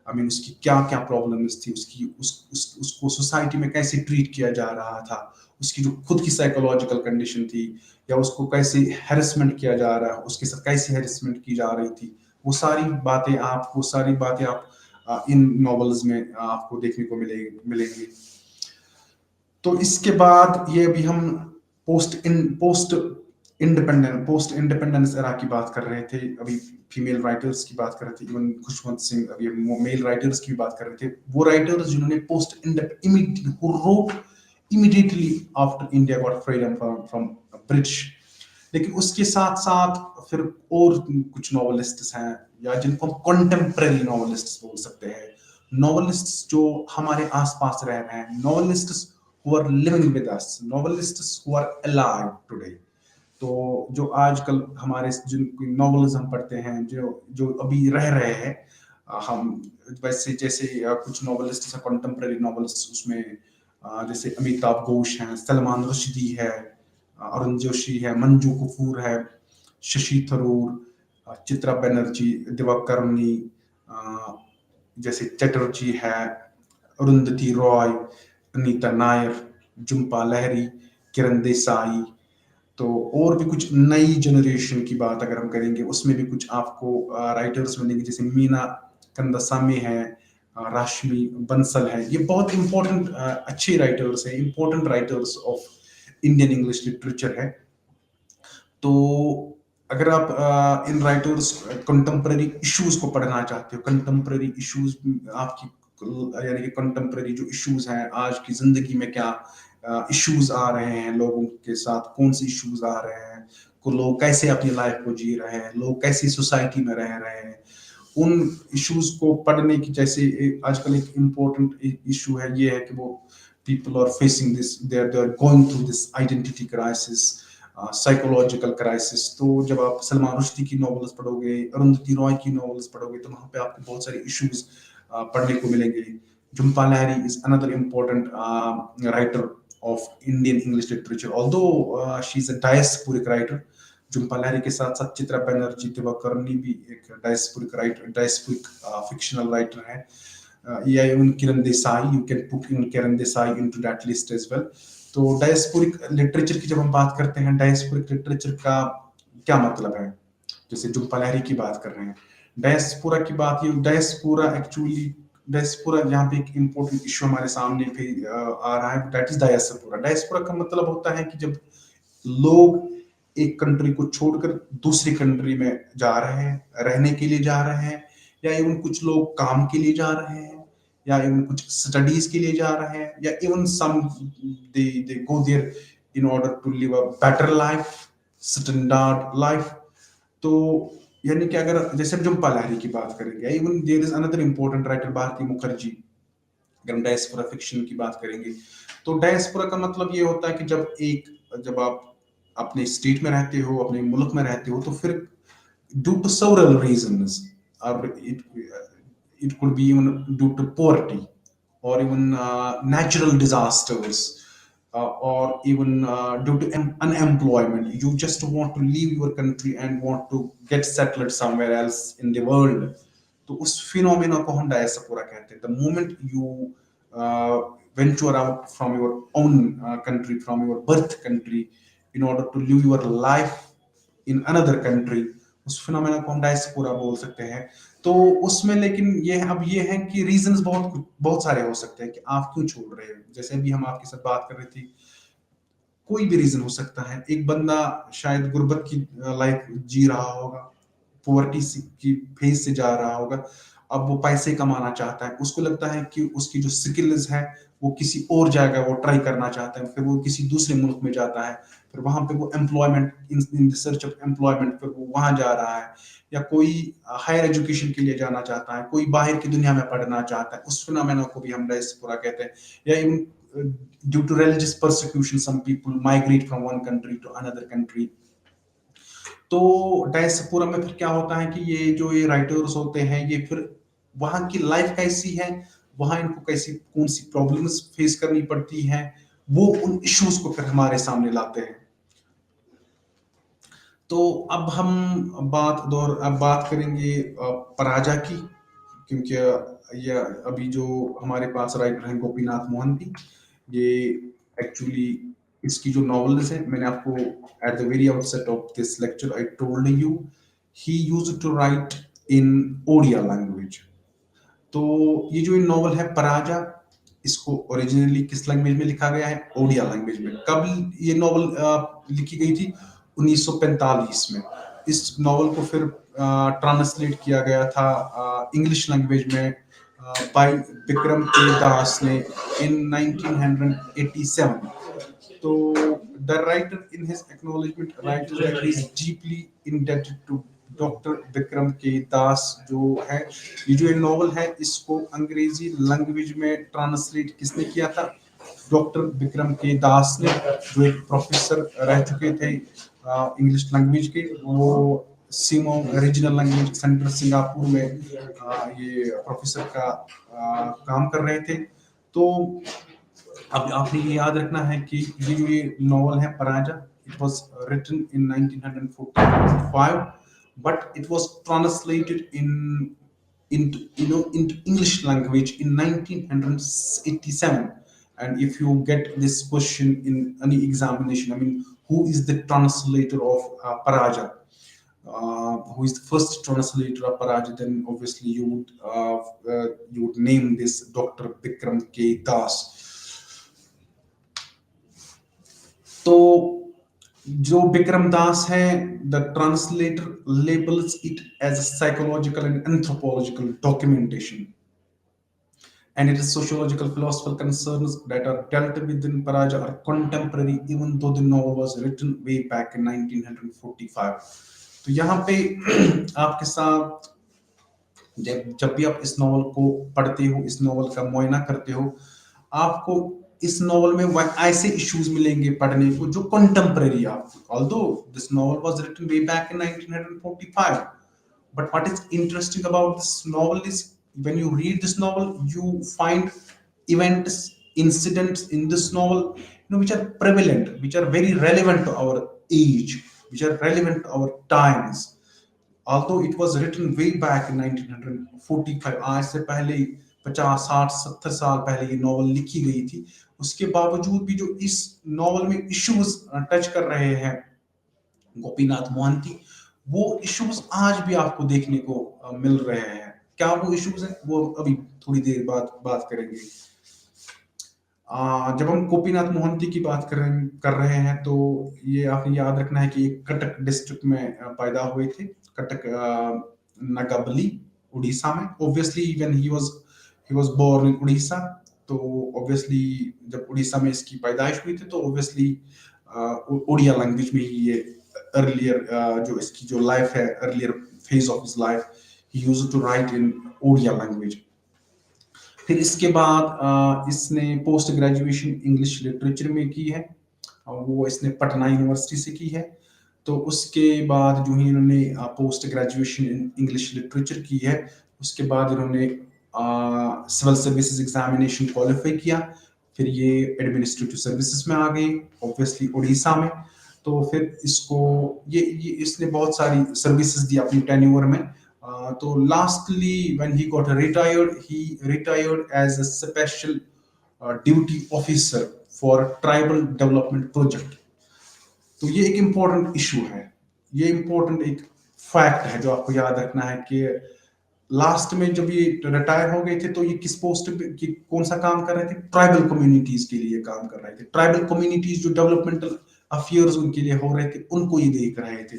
Speaker 1: उसकी क्या क्या problems थी, उसको society में कैसे treat किया जा रहा था, उसकी जो खुद की साइकोलॉजिकल कंडीशन थी, या उसको कैसे हैरेसमेंट किया जा रहा है, उसके साथ कैसे हैरेसमेंट की जा रही थी, वो सारी बातें आप इन नॉवेल्स में आपको देखने को मिलेंगी. तो इसके बाद ये अभी हम पोस्ट इंडिपेंडेंस एरा की बात कर रहे थे, अभी फीमेल राइटर्स की बात कर रहे थे, इवन खुशवंत सिंह, अभी मेल राइटर्स की बात कर रहे थे. वो राइटर्स जिन्होंने immediately after India got freedom from British. लेकिन उसके साथ साथ फिर और कुछ नॉवेलिस्ट्स हैं, या जिनको हम कॉन्टेम्पररी नॉवेलिस्ट्स बोल सकते हैं, नॉवेलिस्ट्स जो हमारे आसपास रह रहे हैं, नॉवेलिस्ट्स who are living with us, novelists who are alive today. तो जो आजकल हमारे जिन नॉवेल्स हम पढ़ते हैं, जो अभी रह रहे हैं, हम वैसे जैसे कुछ नॉवेलिस्ट हैं कॉन्टेम्पररी नॉवेलिस्ट, उसमें जैसे अमिताभ घोष हैं, सलमान रुश्दी है, अरुण जोशी है, मंजू कपूर है, शशि थरूर, चित्रा बनर्जी, दिवाकरुणी, जैसे चटर्जी है, अरुंधति रॉय, अनीता नायर, झुम्पा लाहिरी, किरण देसाई, तो और भी कुछ नई जनरेशन की बात अगर हम करेंगे, उसमें भी कुछ आपको राइटर्स मिलेंगे, जैसे मीना कंदासामी है, राशमी बंसल है। ये बहुत इंपॉर्टेंट अच्छे राइटर्स हैं, important writers of Indian English literature है। तो अगर आप इन राइटर्स कंटेम्प्रेरी इश्यूज को पढ़ना चाहते हो, कंटेम्प्रेरी इश्यूज आपकी, यानी कि कंटेम्प्रेरी जो इश्यूज हैं आज की जिंदगी में, क्या इश्यूज आ रहे हैं लोगों के साथ, कौन से इश्यूज आ रहे हैं, को लोग कैसे अपनी लाइफ को जी रहे हैं, लोग कैसी सोसाइटी में रह रहे हैं, उन इश्यूज को पढ़ने की, जैसे आजकल एक इम्पोर्टेंट इशू है, ये है कि वो people are facing this, they are going through this identity crisis, psychological crisis. तो जब आप सलमान रुश्दी की नॉवेल्स पढ़ोगे, अरुंधति रॉय की नॉवेल्स पढ़ोगे, तो वहाँ पे आपको बहुत सारे इश्यूज पढ़ने को मिलेंगे। Jhumpa Lahiri is another important writer of Indian English literature, although she is a diasporic writer. Jhumpa Lahiri के साथ साथ चित्रा बनर्जी, दिवाकरनी भी एक diasporic writer, diasporic fictional writer है। या even Kiran Desai, you can put in Kiran Desai into that list as well। तो डायस्पोरिक लिटरेचर की जब हम बात करते हैं, डायस्पोरिक लिटरेचर का क्या मतलब है, जैसे झुम्पा लाहिरी की बात कर रहे हैं, डायस्पोरा की बात, ये डायस्पोरा एक्चुअली, डायस्पोरा यहाँ पे एक इम्पोर्टेंट इश्यू हमारे सामने पे आ रहा है, दैट इज डायस्पोरा। डायस्पोरा का मतलब होता है कि जब लोग एक कंट्री को छोड़कर दूसरी कंट्री में जा रहे हैं, रहने के लिए जा रहे हैं, या इवन कुछ लोग काम के लिए जा रहे हैं, या इवन कुछ स्टडीज के लिए जा रहे हैं, या even some they go there in order to live a better life, standard life. तो यानी कि अगर जैसे जुम्पा लाहिरी की बात करेंगे, even there is another important writer Bharati Mukherjee, अगर हम डायस्पोरा फिक्शन की बात करेंगे, तो डायस्पोरा का मतलब ये होता है कि जब आप अपने स्टेट में रहते हो, अपने मुल्क में रहते हो, तो फिर due to several reasons, or it could be even due to poverty, or even natural disasters, or even due to unemployment, you just want to leave your country and want to get settled somewhere else in the world, तो उस phenomena को हम diaspora कहते हैं। The moment you venture out from your own country, from your birth country, in order to live your life in another country, उस phenomena को हम diaspora बोल सकते हैं। तो उसमें लेकिन ये है कि रीजंस बहुत बहुत सारे हो सकते हैं कि आप क्यों छोड़ रहे हो। जैसे अभी हम आपके साथ बात कर रहे थे, कोई भी रीजन हो सकता है। एक बंदा शायद गुर्बत की लाइफ जी रहा होगा, पोवर्टी की फेज से जा रहा होगा, अब वो पैसे कमाना चाहता है, उसको लगता है कि उसकी जो स्किल्स है वो किसी और जगह वो ट्राई करना चाहता है, फिर वो किसी दूसरे मुल्क में जाता है, फिर वहां पे वो employment, in the search of employment, फिर वो वहां जा रहा है, या कोई हायर एजुकेशन के लिए जाना चाहता है, कोई बाहर की दुनिया में पढ़ना चाहता है, उस फिनोमेना को भी हम डायस्पोरा कहते हैं। या even due to religious persecution, some people migrate from one country to another country। तो डायस्पोरा में फिर क्या होता है कि ये राइटर्स होते हैं, ये फिर वहां की लाइफ कैसी है, वहां इनको कैसी कौन सी प्रॉब्लम्स फेस करनी पड़ती हैं, वो उन इश्यूज को फिर हमारे सामने लाते हैं। तो अब बात करेंगे पराजा की, क्योंकि ये अभी जो हमारे पास राइटर हैं गोपीनाथ मोहंती, ये एक्चुअली इसकी जो नॉवेल्स है, मैंने आपको at the very outset of this lecture I told you he used to write in Odia language. तो ये जो नॉवल है पराजा, इसको ओरिजिनली किस लैंग्वेज में लिखा गया है? ओडिया लैंग्वेज में। कब ये नॉवल लिखी गई थी? 1945 में। इस नॉवल को फिर ट्रांसलेट किया गया था इंग्लिश लैंग्वेज में बाय विक्रम के दास ने इन 1987। तो the writer in his acknowledgement writes that he is deeply indebted to doctor Vikram K Das जो है। ये जो नॉवल है इसको अंग्रेजी लैंग्वेज में ट्रांसलेट किसने किया था? डॉक्टर विक्रम के दास ने, जो एक प्रोफेसर रह चुके थे इंग्लिश लैंग्वेज के। वो सीमो रीजनल लैंग्वेज सेंटर सिंगापुर में ये प्रोफेसर का काम कर रहे थे। तो अब आपने ये याद रखना है कि ये नॉवल है Paraja, it was written in 1945 but it was translated into English language in 1987। And if you get this question in any examination, I mean who is the translator of Paraja, who is the first translator of Paraja, then obviously you would name this Dr. Bikram K. Das. तो जो बिक्रम दास है, the translator labels it as a psychological and anthropological documentation, and its sociological philosophical concerns that are dealt with in Paraja are contemporary, even though the novel was written way back in 1945. तो यहाँ पे आपके साथ जब जब भी आप इस नॉवल को पढ़ते हो, इस नॉवल का मुआयना करते हो, आपको इस नॉवल में ऐसे इश्यूज मिलेंगे पढ़ने को जो कंटेम्परेरी आप, although this novel was written way back in 1945, but what is interesting about this novel is when you read this novel you find events, incidents in this novel, which are prevalent, which are very relevant to our age, which are relevant to our times. Although it was written way back in 1945, आज से पहले 50, 60, 70 साल पहले ये novel लिखी गई थी, उसके बावजूद भी जो इस नॉवल में इश्यूज टच कर रहे हैं गोपीनाथ मोहंती, वो इश्यूज आज भी आपको देखने को मिल रहे हैं। क्या वो इश्यूज हैं, वो अभी थोड़ी देर बाद बात करेंगे। जब हम गोपीनाथ मोहंती की बात कर रहे हैं तो ये आपने याद रखना है कि एक कटक डिस्ट्रिक्ट में पैदा हुए थे, कटक नागाबली उड़ीसा में। Obviously when he was born in Orissa, तो ऑब्वियसली जब उड़ीसा में इसकी पैदाइश हुई थी तो ऑब्वियसली उड़िया लैंग्वेज में ही ये अर्लियर जो इसकी जो लाइफ है, earlier phase of his life, he used to write in Odia language. फिर इसके बाद इसने पोस्ट ग्रेजुएशन इंग्लिश लिटरेचर में की है, वो इसने पटना यूनिवर्सिटी से की है। तो उसके बाद जो ही इन्होंने post graduation in English literature की है, उसके बाद इन्होंने सिविल सर्विसेज एग्जामिनेशन क्वालिफाई किया, फिर ये एडमिनिस्ट्रेटिव सर्विसेज में आ गई, ऑब्वियसली उड़ीसा में। तो फिर इसको ये इसने बहुत सारी सर्विसेज दी अपनी टेन्योर में। तो lastly when he got retired, he retired as a special duty officer for tribal development project. तो ये एक इम्पोर्टेंट इशू है, ये इम्पोर्टेंट एक फैक्ट है जो आपको याद रखना है कि लास्ट में जब ये रिटायर हो गए थे तो ये किस पोस्ट पे कौन सा काम कर रहे थे, ट्राइबल कम्युनिटीज के लिए काम कर रहे थे। ट्राइबल कम्युनिटीज जो डेवलपमेंटल अफेयर्स उनके लिए हो रहे थे, उनको ये देख रहे थे।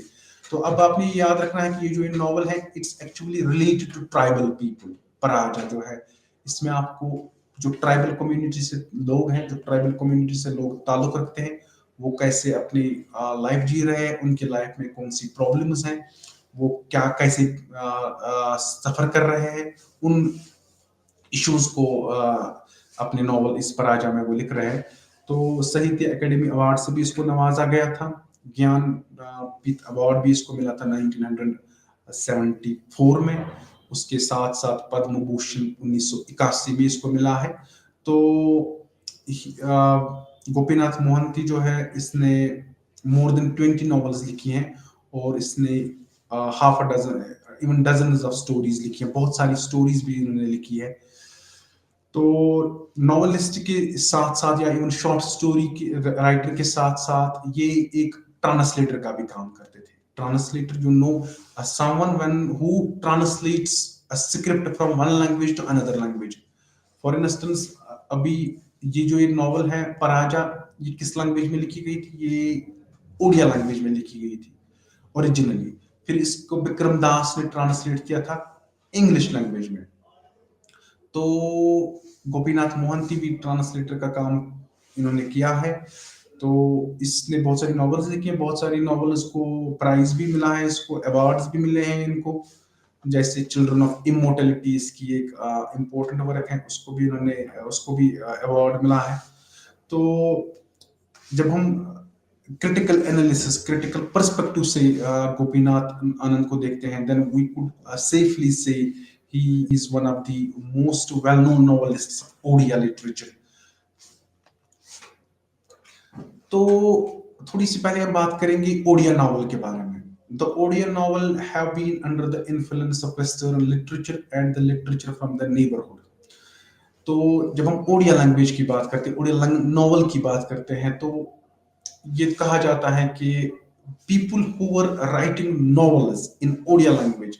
Speaker 1: तो अब आपने याद रखना है कि ये जो नॉवल है it's actually related to tribal people. Paraja जो है इसमें आपको जो ट्राइबल कम्युनिटी से लोग हैं, जो ट्राइबल कम्युनिटी से लोग ताल्लुक रखते हैं, वो कैसे अपनी लाइफ जी रहे हैं, उनके लाइफ में कौन सी प्रॉब्लम्स हैं, वो क्या कैसे सफर कर रहे हैं, उन इश्यूज को अपने नॉवल इस पराजा में वो लिख रहे हैं। तो साहित्य अकेडमी अवार्ड से भी इसको नवाजा गया था, ज्ञानपीठ अवार्ड भी इसको मिला था 1974 में, उसके साथ साथ पद्म भूषण 1981 में इसको मिला है। तो गोपीनाथ मोहंती जो है इसने मोर देन 20 नॉवेल्स लिखी हैं और इसने half a doesn't even dozens of stories लिखी हैं, बहुत सारी स्टोरीज भी इन्होंने लिखी है। तो नॉवेलिस्ट के साथ साथ या इवन शॉर्ट स्टोरी के राइटर के साथ साथ ये एक ट्रांसलेटर का भी काम करते थे। Translator you know someone when who translates a script from one language to another language. For instance अभी ये जो एक नॉवल है पराजा, ये किस लैंग्वेज में लिखी गई थी, ये उड़िया लैंग्वेज में लिखी गई थी ओरिजिनली। फिर इसको विक्रम दास ने ट्रांसलेट किया था इंग्लिश लैंग्वेज में। तो गोपीनाथ मोहंती भी ट्रांसलेटर का काम इन्होंने किया है। तो इसने बहुत सारी नॉवेल्स लिखी हैं, बहुत सारी नॉवेल्स को प्राइज भी मिला है, इसको अवार्ड्स भी मिले हैं इनको, जैसे चिल्ड्रन ऑफ इमोर्टलिटी इसकी एक इम्पोर्टेंट वर्क है, उसको भी अवार्ड मिला है। तो जब हम क्रिटिकल एनालिसिस, क्रिटिकल पर्सपेक्टिव से गोपीनाथ आनंद को देखते हैं, देन वी कुड सेफली से he is one of the most well-known novelists of Odia literature. तो थोड़ी सी पहले हम बात करेंगे ओडिया नॉवल के बारे में। The Odia novel have been under the influence of Western literature and the literature from the neighborhood. तो जब हम ओडिया लैंग्वेज की बात करते हैं, ओडिया नॉवल की बात करते हैं, तो ये कहा जाता है कि people who were writing novels in Odia language,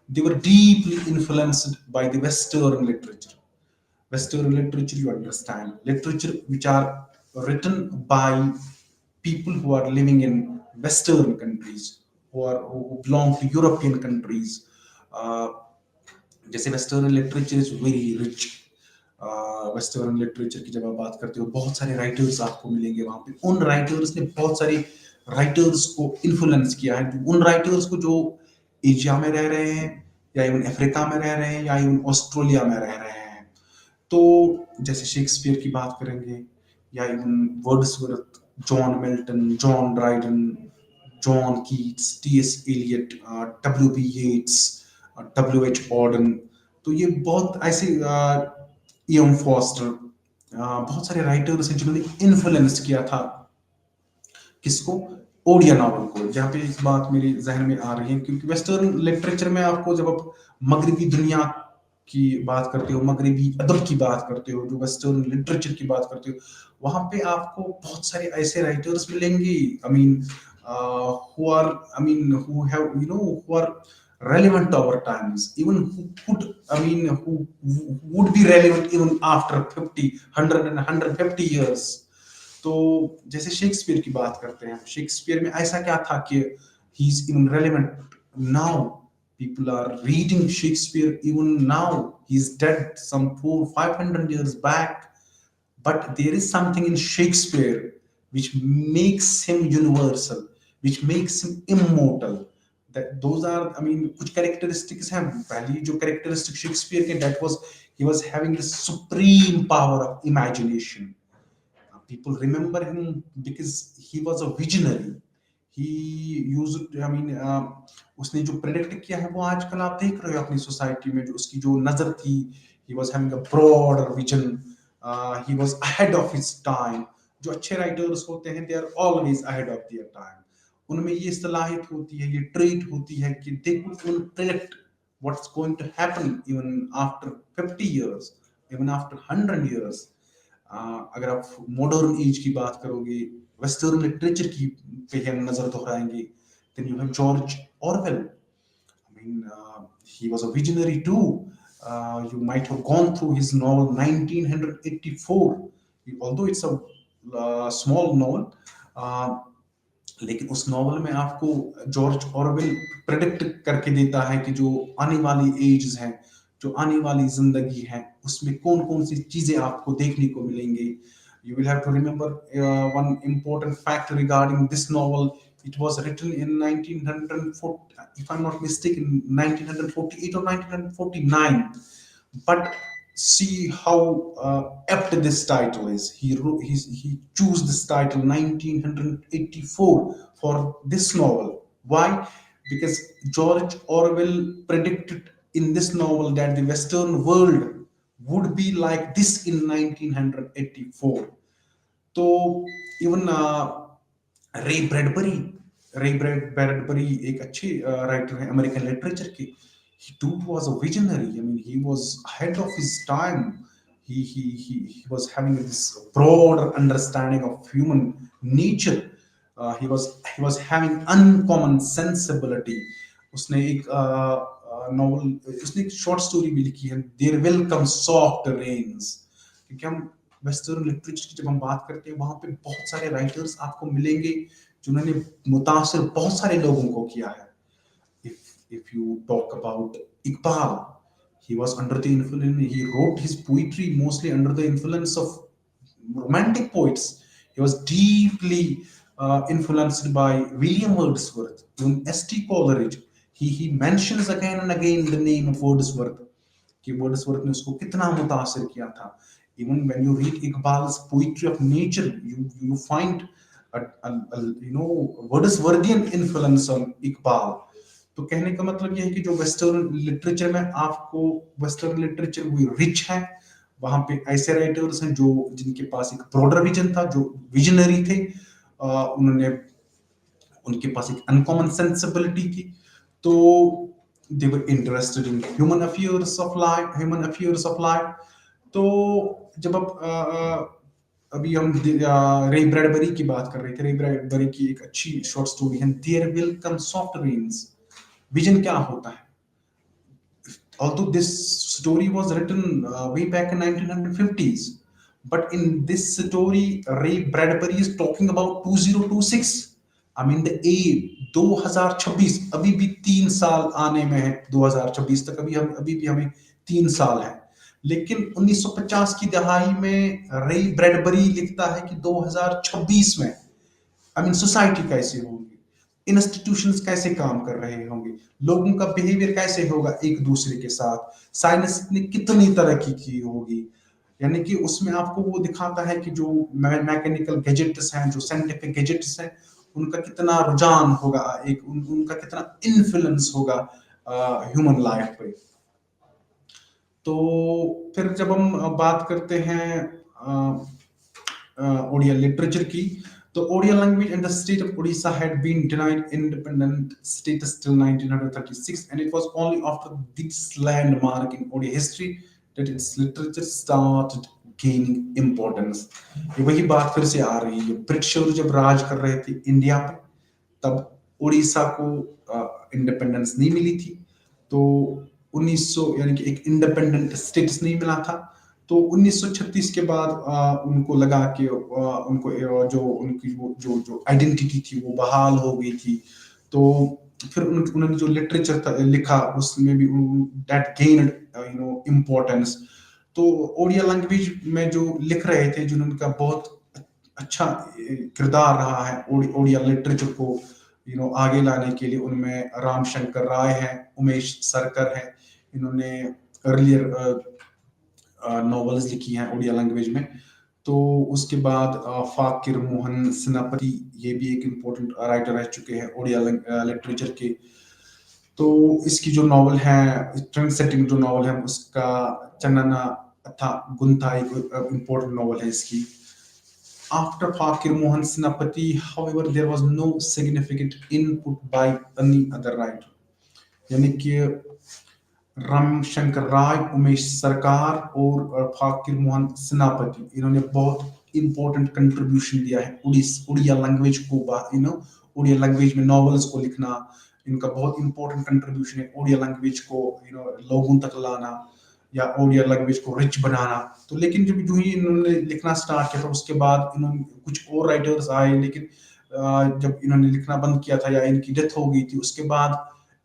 Speaker 1: they were deeply influenced by the Western literature. Western literature, you understand, literature which are written by people who are living in Western countries, who belong to European countries. uh, जैसे western literature is very rich. Western literature की जब आप बात करते हो, बहुत सारे writers आपको मिलेंगे वहां पे। उन राइटर्स ने बहुत सारे राइटर्स को इन्फ्लुएंस किया है, उन राइटर्स को जो एशिया में रह रहे हैं, या इवन अफ्रीका में रह रहे हैं, या इवन ऑस्ट्रेलिया में रह रहे हैं। तो जैसे शेक्सपियर की बात करेंगे, या इवन Wordsworth, John Milton, John Dryden, John Keats, T S Eliot, W B Yeats, W H Auden. तो ये बहुत ऐसे, इयम फॉस्टर, बहुत सारे राइटर्स हैं जिन्होंने इन्फ्लुएंस किया था किसको, ओडिया नॉवल को। जहाँ पे एक बात मेरे जहन में आ रही है, क्योंकि वेस्टर्न लिटरेचर में आपको, जब आप मगरबी दुनिया की बात करते हो, मगरबी अदब की बात करते हो, जो वेस्टर्न लिटरेचर की बात करते हो, वहां पे आपको बहुत सारे ऐसे राइटर्स मिलेंगे, I mean who are, I mean, who have, who are relevant to our times, even who could, I mean, who would be relevant even after 50, 100 and 150 years. तो जैसे शेक्सपियर की बात करते हैं, शेक्सपियर में ऐसा क्या था कि he is even relevant now, people are reading Shakespeare even now. He's dead some 400-500 years back, but there is something in Shakespeare which makes him universal, which makes him immortal. That those are, I mean, कुछ characteristics हैं। पहली जो characteristic Shakespeare के, that was he was having the supreme power of imagination. People remember him because he was a visionary. He used, I mean, उसने जो predict किया है वो आजकल आप देख रहे हो अपनी सोसाइटी में, जो उसकी जो नजर थी, he was having a broader vision. He was ahead of his time. जो अच्छे राइटर्स होते हैं, they are always ahead of their time. उनमें ये सलाहियत होती है, ये ट्रेट होती है कि they could predict what's going to happen even after 50 years, even after 100 years. अगर आप मॉडर्न एज की बात करोगे, वेस्टर्न लिटरेचर की पे हम नजर दोहराएंगे, then you have George Orwell. I mean, he was a visionary too. You might have gone through his novel 1984. Although it's a small novel, uh, लेकिन उस नॉवल में आपको जॉर्ज ऑरवेल प्रेडिक्ट करके देता है कि जो आने वाली एज हैं, जो आने वाली जिंदगी है, उसमें कौन कौन सी चीजें आपको देखने को मिलेंगी। You will have to remember one important fact regarding this novel. It was written in 1940, if I'm not mistaken, 1948 or 1949. But see how apt this title is. He chose this title 1984 for this novel. Why? Because George Orwell predicted in this novel that the Western world would be like this in 1984. तो even रे Bradbury, रे Bradbury एक अच्छे writer हैं American literature के। He too was a visionary. I mean, he was ahead of his time. He was having this broader understanding of human nature. He was having uncommon sensibility. उसने एक novel, उसने एक short story भी लिखी है, there will come soft rains. क्योंकि हम western literature की जब हम बात करते हैं, वहां पे बहुत सारे राइटर्स आपको मिलेंगे जिन्होंने मुतासिर बहुत सारे लोगों को किया है। if you talk about Iqbal, he was under the influence, he wrote his poetry mostly under the influence of romantic poets. He was deeply influenced by William Wordsworth, even S.T. Coleridge. He mentions again and again the name of Wordsworth, कि Wordsworth ने उसको कितना मुतासिर किया था। Even when you read Iqbal's poetry of nature, you find Wordsworthian influence on Iqbal. तो कहने का मतलब यह है कि जो वेस्टर्न लिटरेचर में आपको, वेस्टर्न लिटरेचर वो रिच है, वहां पे ऐसे राइटर्स हैं जो जिनके पास एक ब्रॉडर विजन था, जो विजनरी थे, उन्होंने, उनके पास एक अनकॉमन सेंसिबिलिटी की। तो they were interested in human affairs of life, तो जब आप अभी हम रे ब्रैडबरी की बात कर रहे थे। रे ब्रैडबरी की एक अच्छी शॉर्ट स्टोरी है, there will come soft rains. Vision क्या होता है? Although this story was written way back in 1950s, but in this story, Ray Bradbury is talking about 2026. I mean the A 2026, अभी भी 3 साल आने में है। 2026 तक अभी भी हमें 3 साल है। लेकिन 1950 की दहाई में रे ब्रैडबरी लिखता है कि 2026 में आई मीन सोसाइटी कैसे होगी, इंस्टीट्यूशंस कैसे काम कर रहे होंगे, लोगों का बिहेवियर कैसे होगा एक दूसरे के साथ, साइंस ने कितनी तरक्की की होगी। यानी कि उसमें आपको वो दिखाता है कि जो मैकेनिकल गैजेट्स हैं, जो साइंटिफिक गैजेट्स हैं, उनका कितना रुझान होगा, उनका कितना इन्फ्लुएंस होगा ह्यूमन लाइफ पे। तो फिर जब हम बात करते हैं ओडिया लिटरेचर की, तो Odia language and the state of Odisha had been denied independent status till 1936, and it was only after this landmark in Odia history that its literature started gaining importance। ये वही बात फिर से आ रही है, ब्रिटिशर जब राज कर रहे थे इंडिया पे, तब उड़ीसा को इंडिपेंडेंस नहीं मिली थी। तो 1900 यानी कि एक इंडिपेंडेंट स्टेटस नहीं मिला था। तो 1936 के बाद उनको लगा कि उनको जो उनकी वो जो जो आइडेंटिटी थी वो बहाल हो गई थी। तो फिर उन्होंने जो लिटरेचर लिखा उसमें भी दैट गेन्ड इम्पोर्टेंस। तो ओडिया लैंग्वेज में जो लिख रहे थे, जिन्होंने बहुत अच्छा किरदार रहा है ओडिया लिटरेचर को आगे लाने के लिए, उनमें राम शंकर राय है, उमेश सरकर है। इन्होंने अर्लियर नॉवेल्स लिखी हैं ओडिया लैंग्वेज में। तो उसके बाद फाकिर मोहन सेनापति, ये भी एक इम्पोर्टेंट राइटर रह चुके हैं ओडिया लिटरेचर के। तो इसकी जो नॉवल है, ट्रेंड सेटिंग जो नॉवल है उसका, चन्नना था गुंथा, एक इम्पोर्टेंट नॉवल है इसकी। After Fakir Mohan Senapati, however, there was no significant input by any other writer। यानी कि राम शंकर राय, उमेश सरकार और फाकिर मोहन सेनापति, इन्होंने बहुत इंपॉर्टेंट कंट्रीब्यूशन दिया है उड़िया लैंग्वेज को, उड़िया लैंग्वेज में नॉवेल्स को लिखना। इनका बहुत इंपॉर्टेंट कंट्रीब्यूशन है उड़िया लैंग्वेज को लोगों तक लाना या उड़िया लैंग्वेज को रिच बनाना। तो लेकिन जब जो ही इन्होंने लिखना स्टार्ट किया था, उसके बाद इन्होंने कुछ और राइटर्स आए, लेकिन जब इन्होंने लिखना बंद किया था या इनकी डेथ हो गई थी, उसके बाद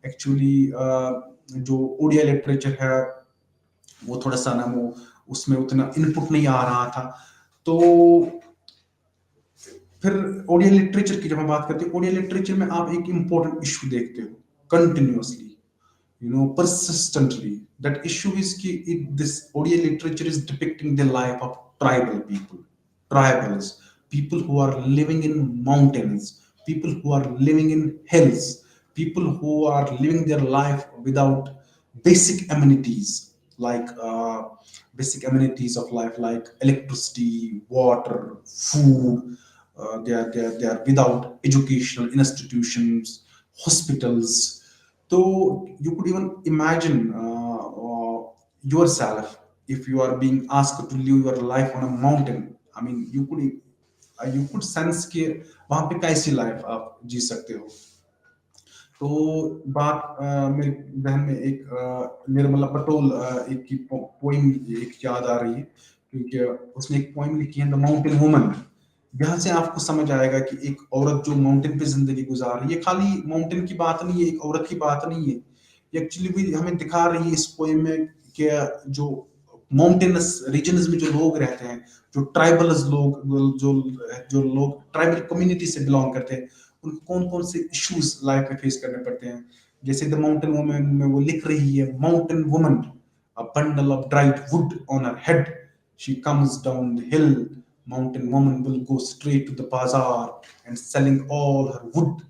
Speaker 1: एक्चुअली जो ओडिया लिटरेचर है वो थोड़ा सा ना, वो उसमें उतना इनपुट नहीं आ रहा था। तो फिर ओडिया लिटरेचर की जब हम बात करते हैं, ओडिया लिटरेचर में आप एक इम्पोर्टेंट इशू देखते हो continuously, persistently। That issue is this Odia literature is depicting the life of tribal people, tribals, people who are living in mountains, people who are living in hills, people who are living their life without basic amenities, like basic amenities of life, like electricity, water, food। They are without educational institutions, hospitals। So you could even imagine yourself if you are being asked to live your life on a mountain। I mean, you could sense कि वहां पे कैसी life आप जी सकते हो। तो बात मेरी बहन में एक निर्मला पटोल एक की पोइम एक याद आ रही है, क्योंकि उसने एक पोइम लिखी है द माउंटेन वुमन। यहाँ से आपको समझ आएगा कि एक औरत जो माउंटेन पे जिंदगी गुजार रही है, खाली माउंटेन की बात नहीं है, एक औरत की बात नहीं है, ये एक्चुअली भी हमें दिखा रही है इस पोएम में कि जो माउंटेनस रीजन्स में जो लोग रहते हैं, जो ट्राइबल्स लोग, जो जो लोग ट्राइबल कम्युनिटी से बिलोंग करते हैं, उनको कौन कौन से इश्यूज लाइफ में फेस करने पड़ते हैं। जैसे द माउंटेन वुमन में वो लिख रही है, mountain woman a bundle of dried wood on her head, she comes down the hill, mountain woman will go straight to the bazaar and selling all her wood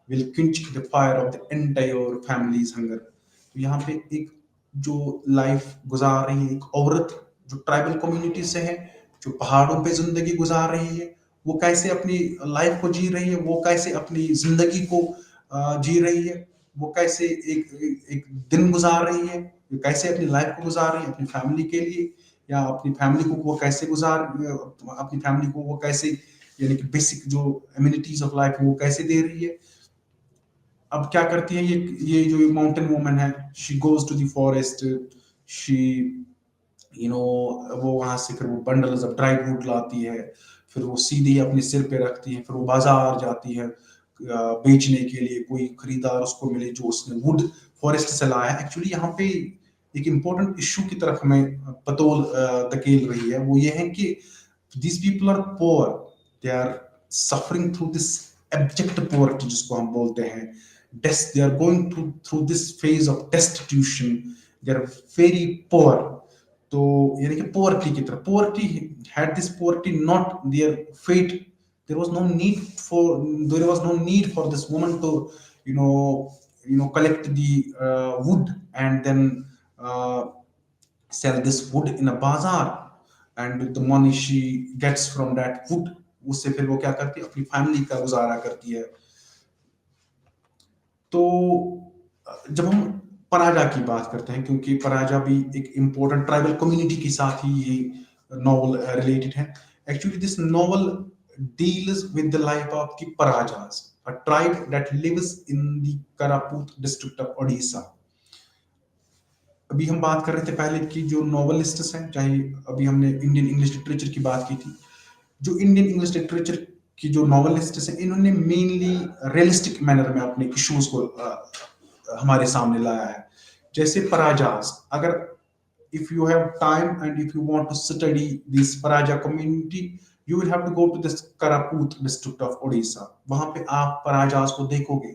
Speaker 1: will quench the fire of the entire family's hunger। तो यहाँ पे एक जो life गुजार रही है एक औरत जो ट्राइबल कम्युनिटी से है, जो पहाड़ों पे जिंदगी गुजार रही है, वो कैसे अपनी लाइफ को जी रही है, वो कैसे अपनी जिंदगी को जी रही है, वो कैसे एक एक दिन गुजार रही है, कैसे अपनी लाइफ को गुजार रही है अपनी फैमिली के लिए, या अपनी फैमिली को वो कैसे अपनी फैमिली को वो कैसे, यानी कि बेसिक जो एमिनिटीज ऑफ लाइफ वो कैसे दे रही है। अब क्या करती है ये जो माउंटेन वुमन है, she goes to the forest, she you know वो वहां से फिर वो बंडल्स ऑफ ड्राई वुड लाती है, फिर वो सीधे अपने सिर पे रखती है, फिर वो बाजार जाती है बेचने के लिए, कोई खरीदार उसको मिले जो उसने वुड फॉरेस्ट से लाया है। एक्चुअली यहाँ पे एक इम्पोर्टेंट इश्यू की तरफ हमें पतोल धकेल रही है, वो ये है कि these people are poor, they are suffering through this abject poverty जिसको हम बोलते हैं, they are going through this phase of destitution, they are very poor। तो यानी कि poverty की तरफ, poverty had this poverty not their fate, there was no need for there was no need for this woman to you know collect the wood and then uh, sell this wood in a bazaar, and the money she gets from that wood, उससे फिर वो क्या करती है, अपनी family का गुजारा करती है। तो जब हम पराजा की बात करते हैं, क्योंकि पराजा भी एक इम्पोर्टेंट ट्राइबल कम्युनिटी के साथ ही ये नॉवल रिलेटेड है। Actually this novel deals with the life of the Parajas, a tribe that lives in the Koraput district of Odisha. अभी हम बात कर रहे थे पहले की जो नॉवलिस्ट्स हैं, चाहे अभी हमने इंडियन इंग्लिश लिटरेचर की बात की थी, जो इंडियन इंग्लिश लिटरेचर की जो नॉवलिस्ट्स हैं, इन्होंने मेनली रियलिस्टिक मैनर में अपने इश्यूज को हमारे सामने लाया है। जैसे पराजास, अगर if you have time and if you want to study this Paraja community, you will have to go to this Karaput district of Odisha। वहां पे आप पराजास को देखोगे,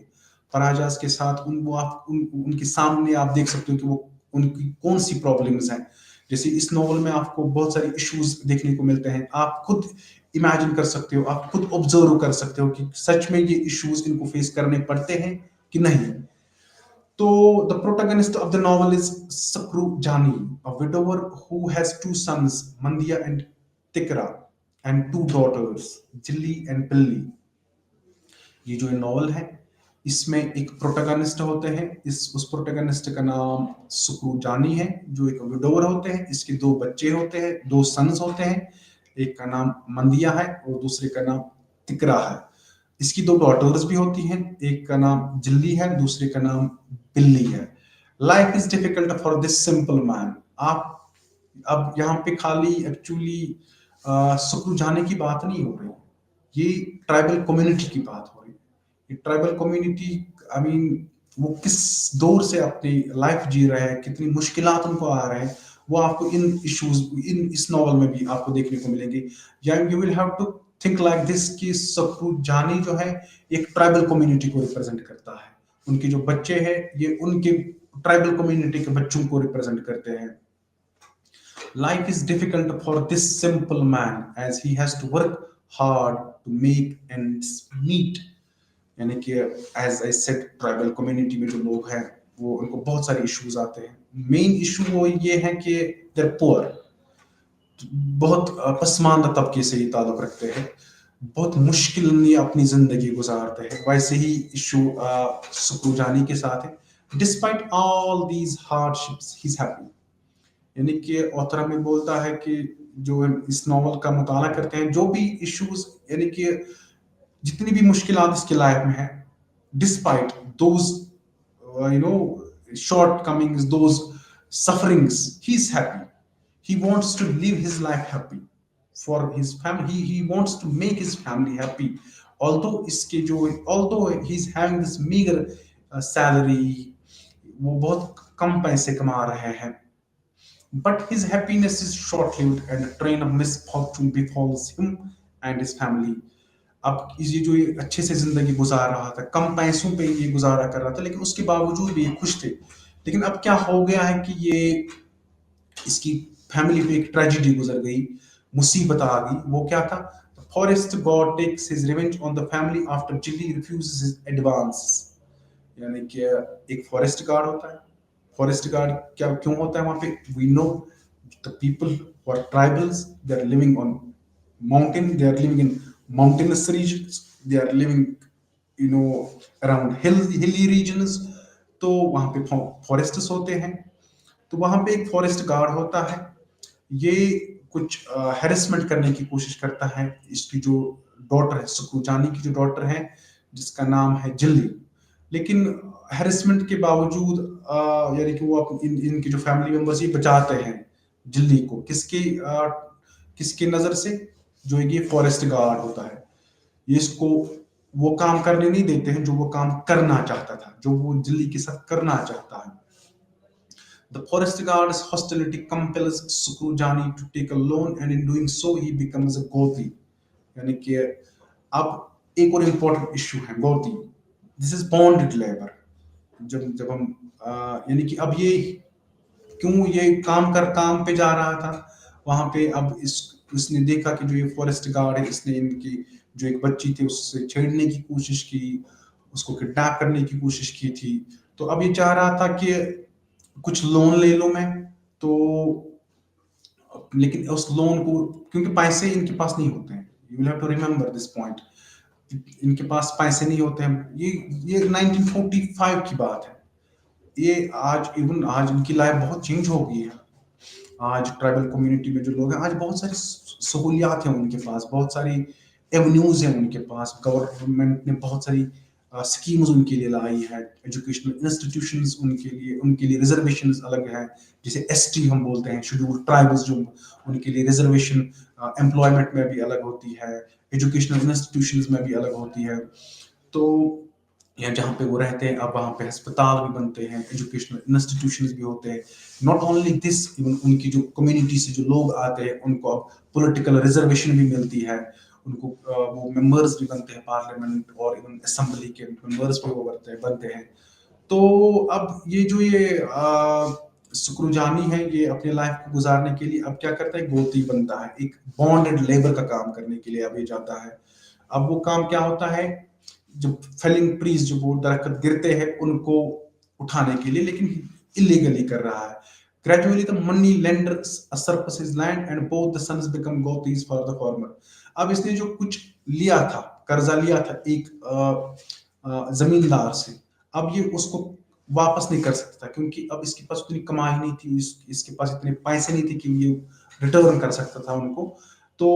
Speaker 1: पराजास के साथ उनके सामने आप देख सकते हो कि वो उनकी कौन सी प्रॉब्लम्स हैं। जैसे इस नॉवल में आपको बहुत सारे इश्यूज देखने को मिलते हैं, आप खुद इमेजिन कर सकते हो, आप खुद ऑब्जर्व कर सकते हो कि सच में ये इश्यूज इनको फेस करने पड़ते हैं कि नहीं। तो the protagonist of the novel is Sakru Jani, a widower who has two sons, Mandiya and Tikra, and two daughters, Jilli and Pilli। ये जो नॉवल है, इसमें एक प्रोटैगनिस्ट होते हैं, उस प्रोटैगनिस्ट का नाम सुक्रू जानी है, जो एक विडोवर होते हैं। इसके दो बच्चे होते हैं, दो सन्स होते हैं, एक का नाम मंदिया है और दूसरे का नाम तिकरा है। इसकी दो डॉटर्स भी होती हैं, एक का नाम जिल्ली है, दूसरे का नाम बिल्ली है। Life is difficult for this simple man. आप अब यहाँ पे खाली एक्चुअली सुक्रू जाने की बात नहीं हो रही, ये ट्राइबल कम्युनिटी की बात हो रही है। ये ट्राइबल कम्युनिटी, आई मीन वो किस दौर से अपनी लाइफ जी रहे हैं, कितनी मुश्किलात उनको आ रहे हैं, वो आपको इस नॉवल में भी आपको देखने को मिलेंगे। या you will have to think like this कि सकरू जानी जो है एक ट्राइबल कम्युनिटी को रिप्रेजेंट करता है, उनके जो बच्चे हैं ये उनके ट्राइबल कम्युनिटी के बच्चों को रिप्रेजेंट करते हैं। Life is difficult for this simple man as he has to work hard to make ends meet। यानी कि as I said, tribal community में जो लोग हैं वो उनको बहुत सारे इश्यूज आते हैं। मेन इशू वो ये है कि देयर पुअर, बहुत पसमानदा तबके से ये ताल्लुक रखते हैं, बहुत मुश्किल ये अपनी जिंदगी गुजारते हैं। वैसे ही इशू सुक्रू जानी के साथ है। Despite all these hardships he is happy. यानी कि ऑथर हमें बोलता है कि जो इस नॉवल का मुताला करते हैं, जो भी इश्यूज, यानी कि जितनी भी मुश्किलात इसके लाइफ में है, despite those shortcomings, those sufferings, he is happy. he wants to live his life happy for his family, he wants to make his family happy, although he's having this meager salary, वो बहुत कम पैसे कमा रहे हैं, but his happiness is short lived and a train of misfortune befalls him and his family। अब ये जो ये अच्छे से जिंदगी गुजार रहा था, कम पैसों पे ये गुजारा कर रहा था, लेकिन उसके बावजूद भी ये खुश थे। लेकिन अब क्या हो गया है कि ये इसकी फैमिली पे एक ट्रेजेडी गुजर गई, मुसीबत आ गई। वो क्या था? Forest god takes his revenge on the family after Jili refuses his advance. यानी कि एक फॉरेस्ट गार्ड होता है, फॉरेस्ट गार्ड क्या क्यों होता है वहां पे? We know the people who are tribals, they are living on mountain, they are living in mountainous regions, they are living around hilly regions. तो वहां पे फॉरेस्ट्स होते हैं, तो वहां पे एक फॉरेस्ट गार्ड होता है। ये कुछ हैरेसमेंट करने की कोशिश करता है। इसकी जो डॉटर है, सुक्रूजानी की जो डॉटर है, जिसका नाम है जिल्ली, लेकिन हैरेसमेंट के बावजूद यानी कि वो इनके जो फैमिली मेंबर्स ये बचाते हैं जिल्ली को। किसकी नजर से? जो ये फॉरेस्ट गार्ड होता है, ये इसको वो काम करने नहीं देते हैं जो वो काम करना चाहता था, जो वो जिल्ली के साथ करना चाहता है। The forest guard's hostility compels Sukrujani to take a loan, and in doing so, he becomes a Goti. यानी कि अब एक और इम्पोर्टेंट इश्यू है Gauti. This is bonded labour. जब जब हम यानी कि अब ये क्यों ये काम पे जा रहा था वहां पे। अब इसने देखा कि जो ये फॉरेस्ट गार्ड है, इसने इनकी जो एक बच्ची थी उससे छेड़ने की कोशिश की, उसको किडनैप करने की कोशिश की थी। तो अब ये चाह रहा था कि कुछ लोन ले लो मैं, तो लेकिन उस लोन को, क्योंकि पैसे इनके पास नहीं होते हैं, you will have to remember this point, इनके पास पैसे नहीं होते हैं। ये 1945 की बात है। ये आज इनकी लाइफ बहुत चेंज हो गई है। आज ट्राइबल कम्युनिटी में जो लोग हैं, आज बहुत सारी सहूलियात हैं उनके पास, बहुत सारी एवेन्यूज हैं उनके पास। गवर्नमेंट ने बहुत सारी स्कीम्स उनके लिए लाई है, एजुकेशनल इंस्टीट्यूशंस उनके लिए रिजर्वेशंस अलग है। जैसे एसटी हम बोलते हैं, शेड्यूल्ड ट्राइब्स, जो उनके लिए रिजर्वेशन एम्प्लॉयमेंट में भी अलग होती है, एजुकेशनल इंस्टीट्यूशंस में भी अलग होती है। तो या जहाँ पे वो रहते हैं, अब वहाँ पे अस्पताल भी बनते हैं, एजुकेशनल इंस्टीट्यूशंस भी होते हैं। नॉट ओनली दिस, इवन उनकी जो कम्युनिटी से जो लोग आते हैं उनको अब पॉलिटिकल रिजर्वेशन भी मिलती है। उनको वो मेंबर्स भी बनते हैं पार्लियामेंट और इवन असेंबली के मेंबर्स भी वो बनते हैं। तो अब ये सुक्रूजानी है, ये अपने लाइफ को गुजारने के लिए अब क्या करता है, गोती बनता है, एक बॉन्डेड लेबर का काम करने के लिए अब ये जाता है। अब वो काम क्या होता है, जो फेलिंग ट्रीज, जो वो दरख्त गिरते हैं उनको उठाने के लिए, लेकिन इलीगली कर रहा है। Gradually the money lender surfaces his land and both the sons become gotis for the farmer। अब इसने जो कुछ लिया था, कर्जा लिया था एक जमींदार से, अब ये उसको वापस नहीं कर सकता, क्योंकि अब इसके पास उतनी कमाई नहीं थी, इसके पास इतने पैसे नहीं थे कि ये रिटर्न कर सकता था उनको। तो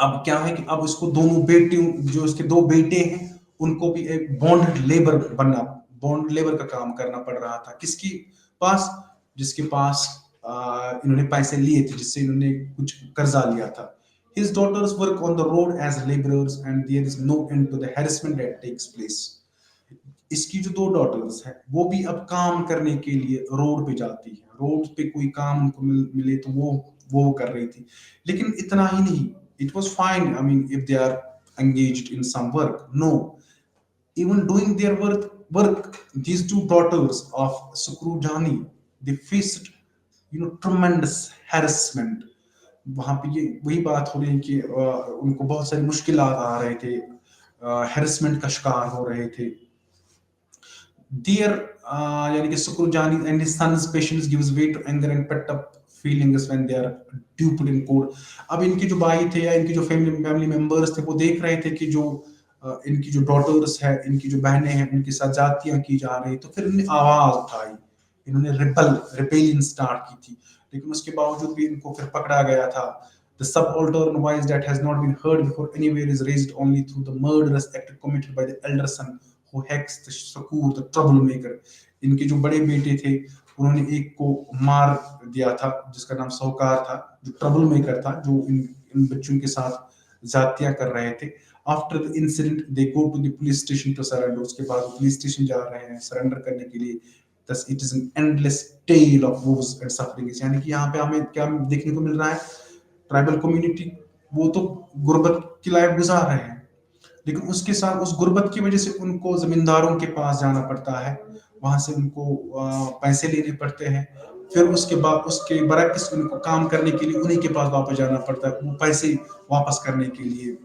Speaker 1: अब क्या है कि अब इसको दोनों बेटे, जो इसके दो बेटे हैं, उनको भी एक बॉन्ड लेबर का काम करना पड़ रहा था। किसकी पास? जिसके पास इन्होंने पैसे लिए थे, जिससे इन्होंने कुछ कर्जा लिया था। His daughters work on the road as laborers and there is no end to the harassment that takes place। इसकी जो दो डॉटर्स हैं वो भी अब काम करने के लिए रोड पे जाती है। रोड पे कोई काम उनको मिले तो वो कर रही थी। लेकिन इतना ही नहीं, it was fine, I mean if they are engaged in some work, no, even doing their work, these two daughters of Sukrujani, they faced tremendous harassment। वहां पे ये वही बात हो रही है कि उनको बहुत सारी मुश्किलात आ रहे थे, हैरेसमेंट का शिकार हो रहे थे। Dear, यानी कि Sukrujani and his son's patience gives way to anger and pent up feelings when they are duped in court। अब इनके जो भाई थे या इनके जो फैमिली मेंबर्स थे, वो देख रहे थे कि जो इनकी जो डॉटर्स है, इनकी जो बहनें हैं, उनके साथ जातियां की जा रही, तो फिर इन्होंने आवाज उठाई, इन्होंने रिबेलियन स्टार्ट की थी। लेकिन उसके बावजूद भी इनको फिर पकड़ा गया था। The subaltern voice that has not been heard before anywhere is raised only through the murderous act committed by the elder son who hacks the Shakur, the troublemaker। इनके जो बड़े बेटे थे, उन्होंने एक को मार दिया था जिसका नाम सौकार था, जो ट्रबल मेकर था, जो इन बच्चों के साथ जातियां कर रहे थे। After the incident they go to the police station to surrender. उसके बाद पुलिस स्टेशन जा रहे हैं सरेंडर करने के लिए। Thus it is an endless tale of woes and sufferings। यानी कि यहाँ पे हमें क्या देखने को मिल रहा है, ट्राइबल कम्युनिटी वो तो गुर्बत की लाइफ गुजार रहे हैं, लेकिन उसके साथ उस गुर्बत की वजह से उनको जमींदारों के पास जाना पड़ता है, वहां से उनको पैसे लेने पड़ते हैं, फिर उसके बाद उसके बरक्स उनको काम करने के लिए उन्हीं के पास वापस जाना पड़ता है, वो पैसे वापस करने के लिए।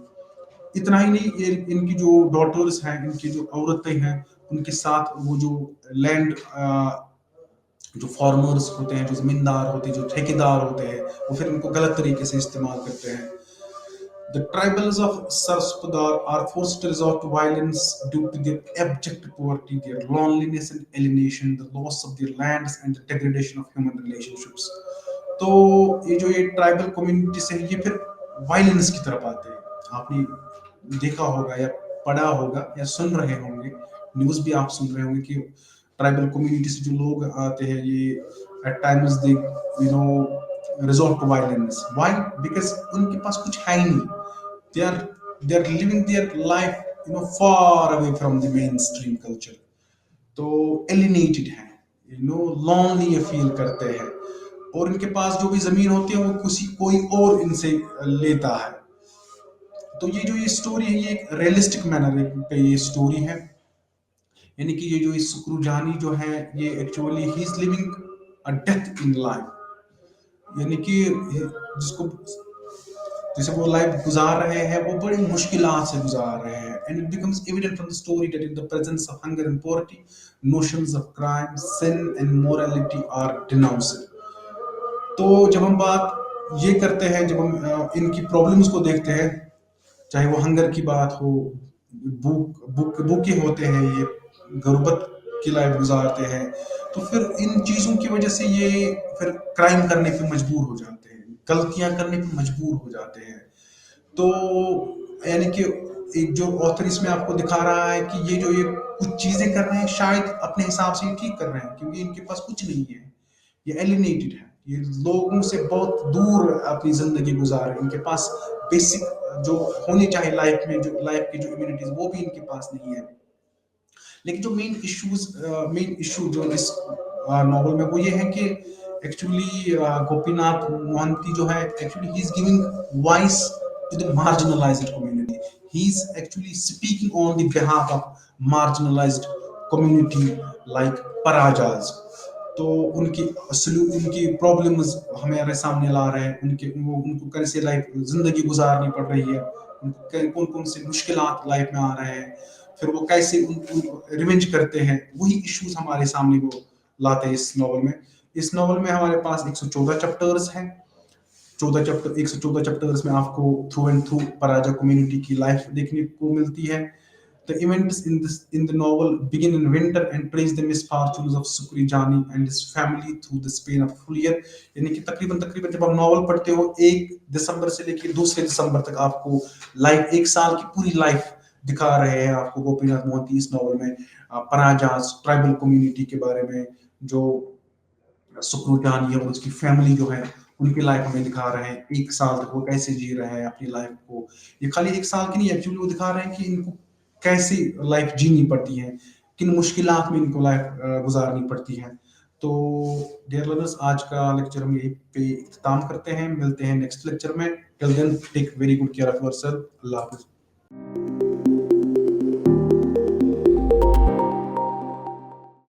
Speaker 1: इतना ही नहीं, ये इनकी जो डॉटर्स हैं, इनकी जो औरतें हैं, उनके साथ वो जो लैंड, जो फार्मर्स होते हैं, जो जमींदार होते हैं, जो ठेकेदार होते हैं, वो फिर उनको गलत तरीके से इस्तेमाल करते हैं। The tribals of Saraspadar are forced to resort to violence due to their abject poverty, their loneliness and alienation, the loss of their lands, and the degradation of human relationships। तो ये ट्राइबल कम्युनिटी से ये फिर violence की तरफ आते हैं। आपने देखा होगा या पढ़ा होगा या सुन रहे होंगे, न्यूज़ भी आप सुन रहे होंगे कि ट्राइबल कम्युनिटी से जो लोग आते हैं, ये at times they resort to violence. Why? Because उनके पास कुछ है ही नहीं। they are they are living their life far away from the mainstream culture। तो एलिनेटेड है, लोनली फील करते हैं, और इनके पास जो भी जमीन होती है वो किसी कोई और इनसे लेता है। तो ये स्टोरी है, ये एक रियलिस्टिक मैनर पे ये स्टोरी है। यानी कि ये जो इस सुक्रू जानी जो है, ये actually he is living a death in life. यानी कि जिसको जैसे वो लाइफ गुजार रहे हैं, वो बड़ी मुश्किलात से गुजार रहे हैं। And it becomes evident from the story that in the presence of hunger and poverty, notions of crime, sin and morality are denounced. तो जब हम बात ये करते हैं, जब हम इनकी प्रॉब्लम्स को देखते हैं, चाहे वो हंगर की बात हो, भूखे होते हैं, ये गुर्बत की लाइफ गुजारते हैं, तो फिर इन चीज़ों की वजह से ये फिर क्राइम करने पे मजबूर हो जाते हैं, गलतियां करने पे मजबूर हो जाते हैं। तो यानी कि एक जो ऑथर इसमें आपको दिखा रहा है कि ये कुछ चीज़ें कर रहे हैं, शायद अपने हिसाब से ये ठीक कर रहे हैं, क्योंकि इनके पास कुछ नहीं है, ये एलिनेटेड है, ये लोगों से बहुत दूर अपनी जिंदगी गुजार रहे हैं। इनके पास बेसिक जो होनी चाहिए लाइफ में, जो लाइफ की जो इम्यूनिटीज, वो भी इनके पास नहीं है। लेकिन जो मेन इशू जो इस नॉवल में, वो ये है कि एक्चुअली गोपीनाथ मोहंती जो है, actually he is giving voice to the marginalised community. He is actually speaking on the behalf of marginalised community like Parajas. तो उनकी प्रॉब्लम्स हमारे सामने ला रहे हैं, उनको कैसे लाइफ जिंदगी गुजारनी पड़ रही है, उनको कौन कौन से मुश्किलात लाइफ में आ रहे हैं, फिर वो कैसे उनको रिवेंज करते हैं, वही इश्यूज हमारे सामने वो लाते हैं इस नॉवल में। इस नॉवल में हमारे पास 114 चैप्टर्स हैं। 114 चैप्टर्स में आपको थ्रू एंड थ्रू पराजा कम्युनिटी की लाइफ देखने को मिलती है। The events in the novel begin in winter and trace the misfortunes of Sukri Jani and his family through the span of full year। यानी कि तकरीबन तकरीबन जब आप नॉवल पढ़ते हो, 1 दिसंबर से लेकर 2 दिसंबर तक आपको लाइफ, एक साल की पूरी लाइफ दिखा रहे हैं आपको गोपीनाथ मोहंती इस नॉवल में। पराजाज ट्राइबल कम्युनिटी के बारे में, जो सुक्रू जानी है और उसकी फैमिली जो है, उनकी लाइफ हमें दिखा रहे हैं। 1 साल तक वो कैसे जी रहे हैं अपनी लाइफ को। ये खाली 1 साल की नहीं, एक्चुअली वो दिखा रहे हैं कि इनको कैसी लाइफ जीनी पड़ती है, किन मुश्किलात में इनको लाइफ गुजारनी पड़ती है। तो डियर लर्नर्स, आज का लेक्चर हम यहीं पे इख्तिताम करते हैं। मिलते हैं नेक्स्ट लेक्चर में। Till then take very good care of yourself. अल्लाह हाफिज।